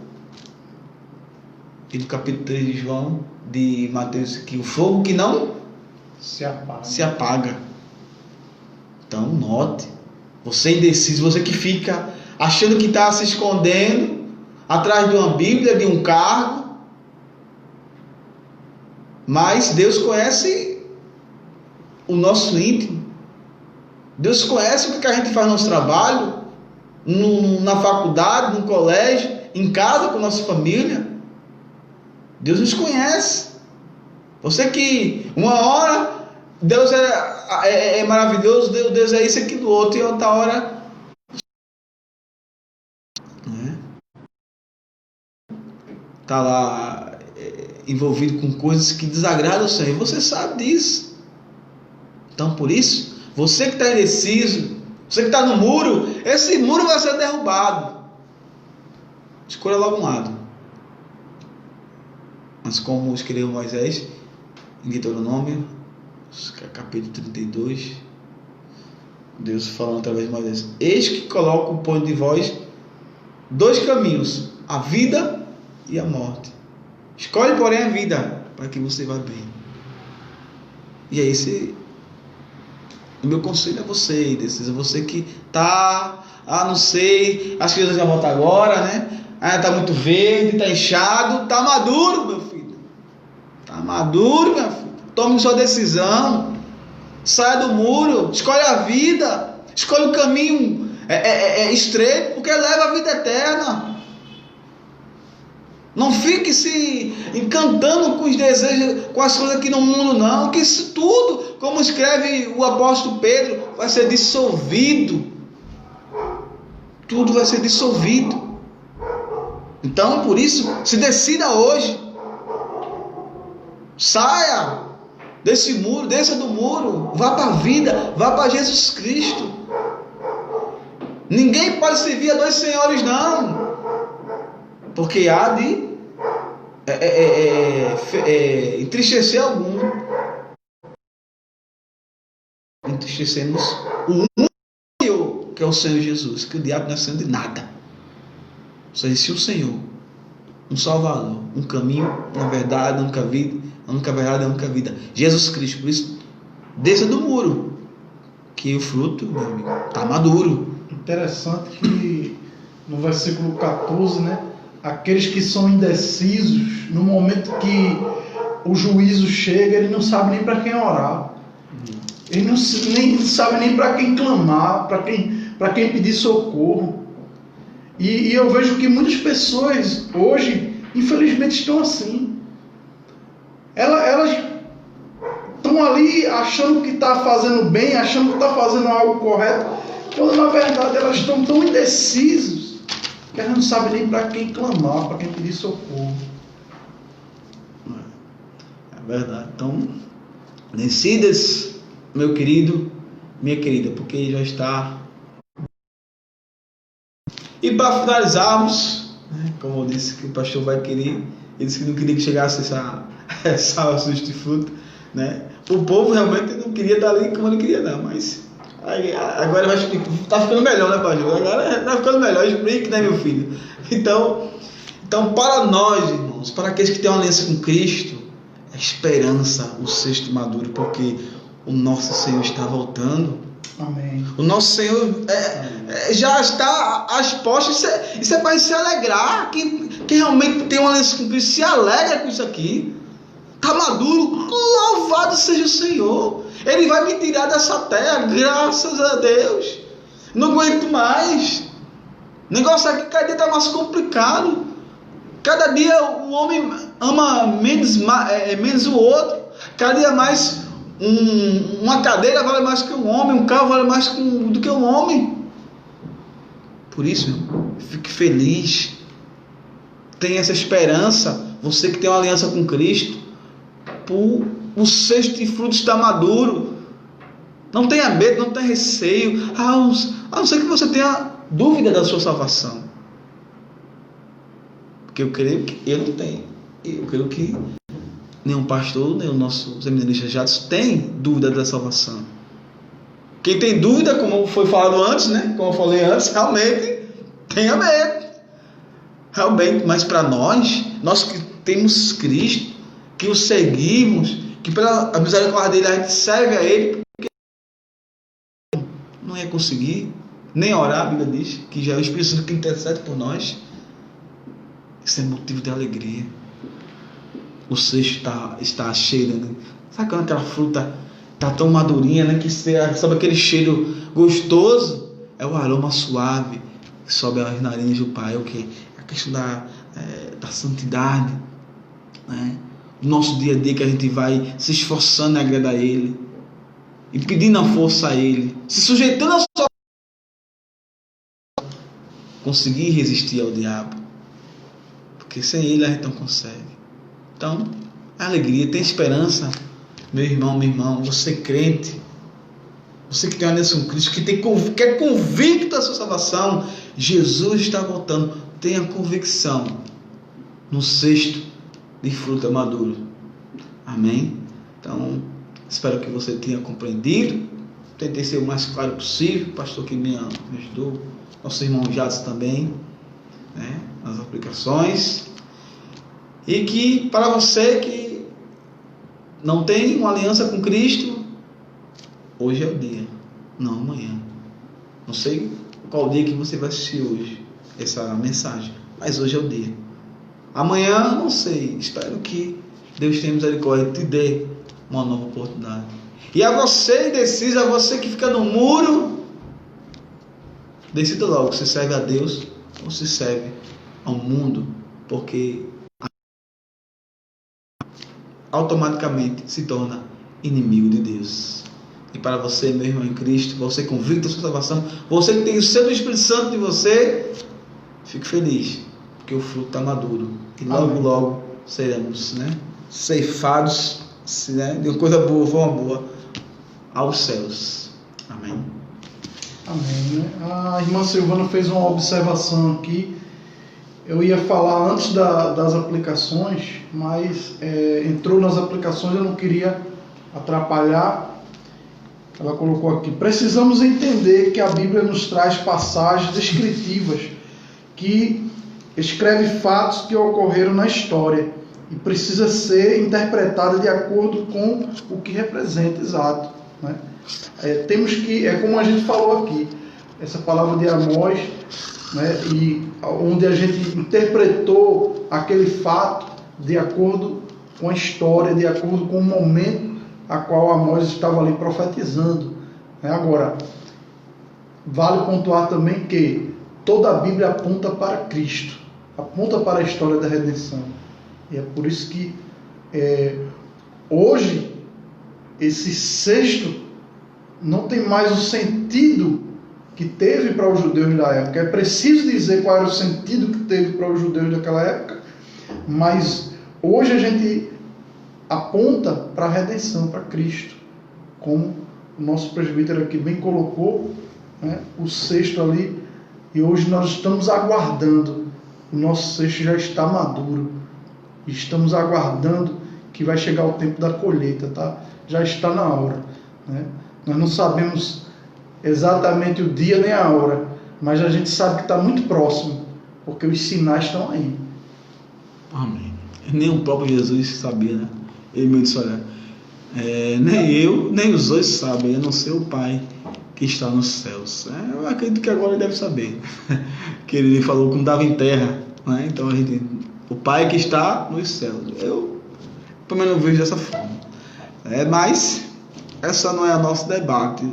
E no capítulo 3 de João, de Mateus, que o fogo que não se apaga. Então note, você indeciso, você que fica achando que está se escondendo atrás de uma Bíblia, de um cargo, mas Deus conhece o nosso íntimo. Deus conhece o que a gente faz no nosso trabalho, na faculdade, no colégio, em casa com a nossa família. Deus nos conhece. Você que uma hora Deus é maravilhoso, Deus é isso e aquilo outro, e outra hora está lá envolvido com coisas que desagradam ao Senhor. Você sabe disso. Então, por isso, você que está indeciso, você que está no muro, esse muro vai ser derrubado. Escolha logo um lado. Mas como escreveu Moisés em Deuteronômio, capítulo 32, Deus falando através de Moisés: eis que coloco põe de vós dois caminhos, a vida e a morte. Escolhe, porém, a vida, para que você vá bem. E aí, o meu conselho é você, você que está, não sei, acho que Jesus já volta agora, né? Está muito verde, está inchado, está maduro, meu filho. Está maduro, minha filha. Tome sua decisão. Saia do muro. Escolhe a vida. Escolhe o caminho é estreito, porque leva a vida eterna. Não fique se encantando com os desejos, com as coisas aqui no mundo, não. Que isso tudo, como escreve o apóstolo Pedro, vai ser dissolvido. Tudo vai ser dissolvido. Então, por isso, se decida hoje. Saia desse muro, desça do muro, vá para a vida, vá para Jesus Cristo. Ninguém pode servir a dois senhores, não. Porque há de entristecer algum. Entristecemos o único que é o Senhor Jesus, que o diabo não é Senhor de nada. Ou seja, se o Senhor, um Salvador, um caminho, uma verdade, uma única verdade, uma única vida, Jesus Cristo, por isso, desça do muro, que o fruto, meu amigo, está maduro. Interessante que no versículo 14, né? Aqueles que são indecisos, no momento que o juízo chega, ele não sabe nem para quem orar. Ele não sabe nem para quem clamar, para quem pedir socorro. E eu vejo que muitas pessoas hoje, infelizmente, estão assim. Elas estão ali achando que está fazendo bem, achando que está fazendo algo correto, quando na verdade elas estão tão indecisas que elas não sabem nem para quem clamar, para quem pedir socorro. É verdade. Então, decidas, meu querido, minha querida, porque já está. E para finalizarmos, como eu disse que o pastor vai querer, ele disse que não queria que chegasse essa fruta, né? O povo realmente não queria estar ali como ele queria, não, mas agora vai explicar. Tá ficando melhor, né, pastor? Agora tá ficando melhor, explique, né, meu filho? Então, para nós, irmãos, para aqueles que têm uma aliança com Cristo, a esperança, o cesto maduro, porque o nosso Senhor está voltando. Amém. O nosso Senhor já está às postas. Isso é para se alegrar. Quem realmente tem uma aliança com Cristo se alegra com isso aqui. Está maduro. Louvado seja o Senhor. Ele vai me tirar dessa terra, graças a Deus. Não aguento mais. O negócio aqui cada dia está mais complicado. Cada dia o homem ama menos o outro. Cada dia mais uma cadeira vale mais que um homem, um carro vale mais do que um homem. Por isso, fique feliz. Tenha essa esperança. Você que tem uma aliança com Cristo, o cesto de frutos está maduro. Não tenha medo, não tenha receio. A não ser que você tenha dúvida da sua salvação. Porque eu creio que eu não tenho. Eu creio que nenhum pastor, nem o nosso seminarista Jadson tem dúvida da salvação. Quem tem dúvida, como foi falado antes, né? Como eu falei antes, realmente tenha medo. Realmente, mas para nós que temos Cristo, que o seguimos, que pela misericórdia dele a gente serve a ele, porque não ia conseguir nem orar, a Bíblia diz que já é o Espírito Santo que intercede por nós. Isso é motivo de alegria. O cesto está cheio, né? Sabe quando aquela fruta está tão madurinha, né? Que sobe aquele cheiro gostoso? É o aroma suave que sobe às narinas do Pai. O que? A questão da santidade, né? O nosso dia a dia que a gente vai se esforçando em agradar a Ele e pedindo a força a Ele, se sujeitando a sua conseguir resistir ao diabo, porque sem Ele a gente não consegue. Então, alegria, tem esperança, meu irmão, minha irmã, você crente, você que tem uma aliança com Cristo, que é convicto da sua salvação, Jesus está voltando, tenha convicção no cesto de fruta madura. Amém? Então, espero que você tenha compreendido. Tentei ser o mais claro possível. O pastor que me ajudou, nosso irmão Jadson também, né, nas aplicações. E que para você que não tem uma aliança com Cristo, hoje é o dia, não amanhã. Não sei qual dia que você vai assistir hoje essa mensagem, mas hoje é o dia. Amanhã, não sei, espero que Deus tenha misericórdia e te dê uma nova oportunidade. E a você indeciso, a você que fica no muro, Decida logo se serve a Deus ou se serve ao mundo, porque automaticamente se torna inimigo de Deus. E para você, meu irmão em Cristo, você convicto da sua salvação, você que tem o selo do Espírito Santo de você, fique feliz, porque o fruto está maduro. E logo, Amém. logo seremos, ceifados, de uma coisa boa, forma boa, aos céus. Amém. Amém. A irmã Silvana fez uma observação aqui. Eu ia falar antes das aplicações, mas entrou nas aplicações, eu não queria atrapalhar. Ela colocou aqui: precisamos entender que a Bíblia nos traz passagens descritivas que escreve fatos que ocorreram na história e precisa ser interpretada de acordo com o que representa, exato, né? Temos que, como a gente falou aqui, essa palavra de Amós, né, e onde a gente interpretou aquele fato de acordo com a história, de acordo com o momento a qual Amós estava ali profetizando, né? Agora, vale pontuar também que toda a Bíblia aponta para Cristo, aponta para a história da redenção. E é por isso que hoje esse sexto não tem mais o sentido que teve para os judeus da época. É preciso dizer qual era o sentido que teve para os judeus daquela época, mas hoje a gente aponta para a redenção, para Cristo, como o nosso presbítero aqui bem colocou, né, o sexto ali, e hoje nós estamos aguardando, o nosso sexto já está maduro, estamos aguardando que vai chegar o tempo da colheita, tá? Já está na hora, né? Nós não sabemos exatamente o dia nem a hora, mas a gente sabe que está muito próximo, porque os sinais estão aí. Amém. Nem o próprio Jesus sabia, né? Ele me disse: olha, nem eu, nem os dois sabem, a não ser o Pai que está nos céus. Eu acredito que agora ele deve saber, que ele falou como dava em terra, né? Então o Pai que está nos céus. Eu, pelo menos, vejo dessa forma. Mas essa não é o nosso debate.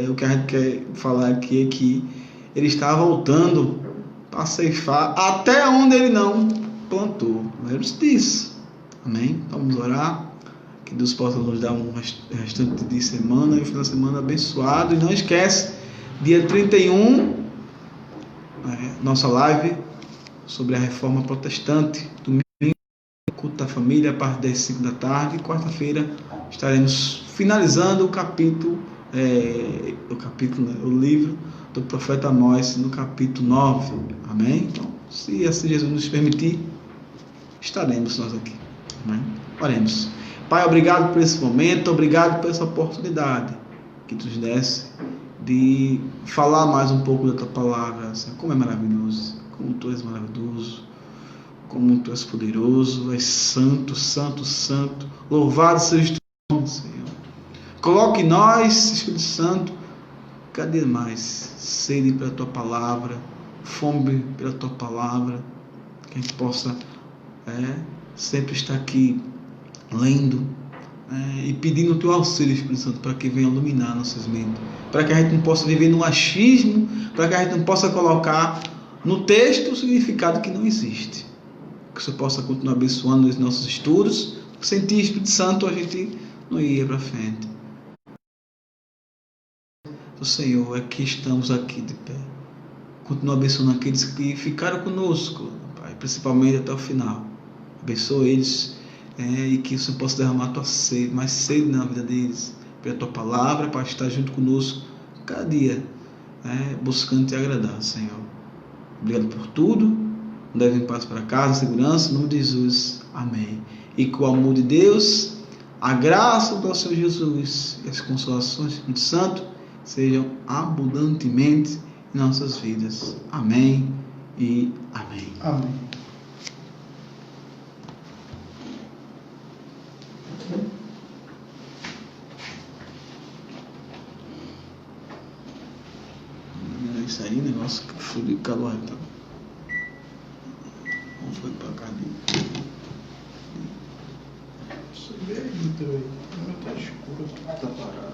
O que a gente quer falar aqui é que ele está voltando para ceifar até onde ele não plantou. Lembre-se disso. Amém? Vamos orar. Que Deus possa nos dar um restante de semana e um final de semana abençoado. E não esquece, dia 31, nossa live sobre a reforma protestante. Domingo, culto da família, a partir das 5 da tarde. E quarta-feira estaremos finalizando o livro do profeta Amós, no capítulo 9. Amém? Então, se assim Jesus nos permitir, estaremos nós aqui. Amém? Oremos. Pai, obrigado por esse momento, obrigado por essa oportunidade que tu nos desse de falar mais um pouco da tua palavra. Senhor, como é maravilhoso, como tu és maravilhoso, como tu és poderoso, és santo, santo, santo. Louvado seja o teu nome, Senhor. Coloque em nós, Espírito Santo, cada dia mais sede pela tua palavra, fome pela tua palavra, que a gente possa sempre estar aqui lendo e pedindo o teu auxílio, Espírito Santo, para que venha iluminar nossas mentes, para que a gente não possa viver no achismo, para que a gente não possa colocar no texto o significado que não existe. Que o Senhor possa continuar abençoando os nossos estudos. Sem ti, Espírito Santo, a gente não ia para frente. O Senhor, aqui estamos aqui de pé. Continua abençoando aqueles que ficaram conosco, Pai, principalmente até o final. Abençoa eles e que o Senhor possa derramar a tua sede, mais sede na vida deles, pela tua palavra, para estar junto conosco cada dia, buscando te agradar, Senhor. Obrigado por tudo. Leve em paz para casa, em segurança, em nome de Jesus. Amém. E com o amor de Deus, a graça do Senhor Jesus e as consolações do Espírito Santo sejam abundantemente em nossas vidas. Amém e amém. Amém. Isso aí, negócio que foi de calor, então. Não foi pra cá dele. Você vê aí, então aí. Não tá escuro, tá parado.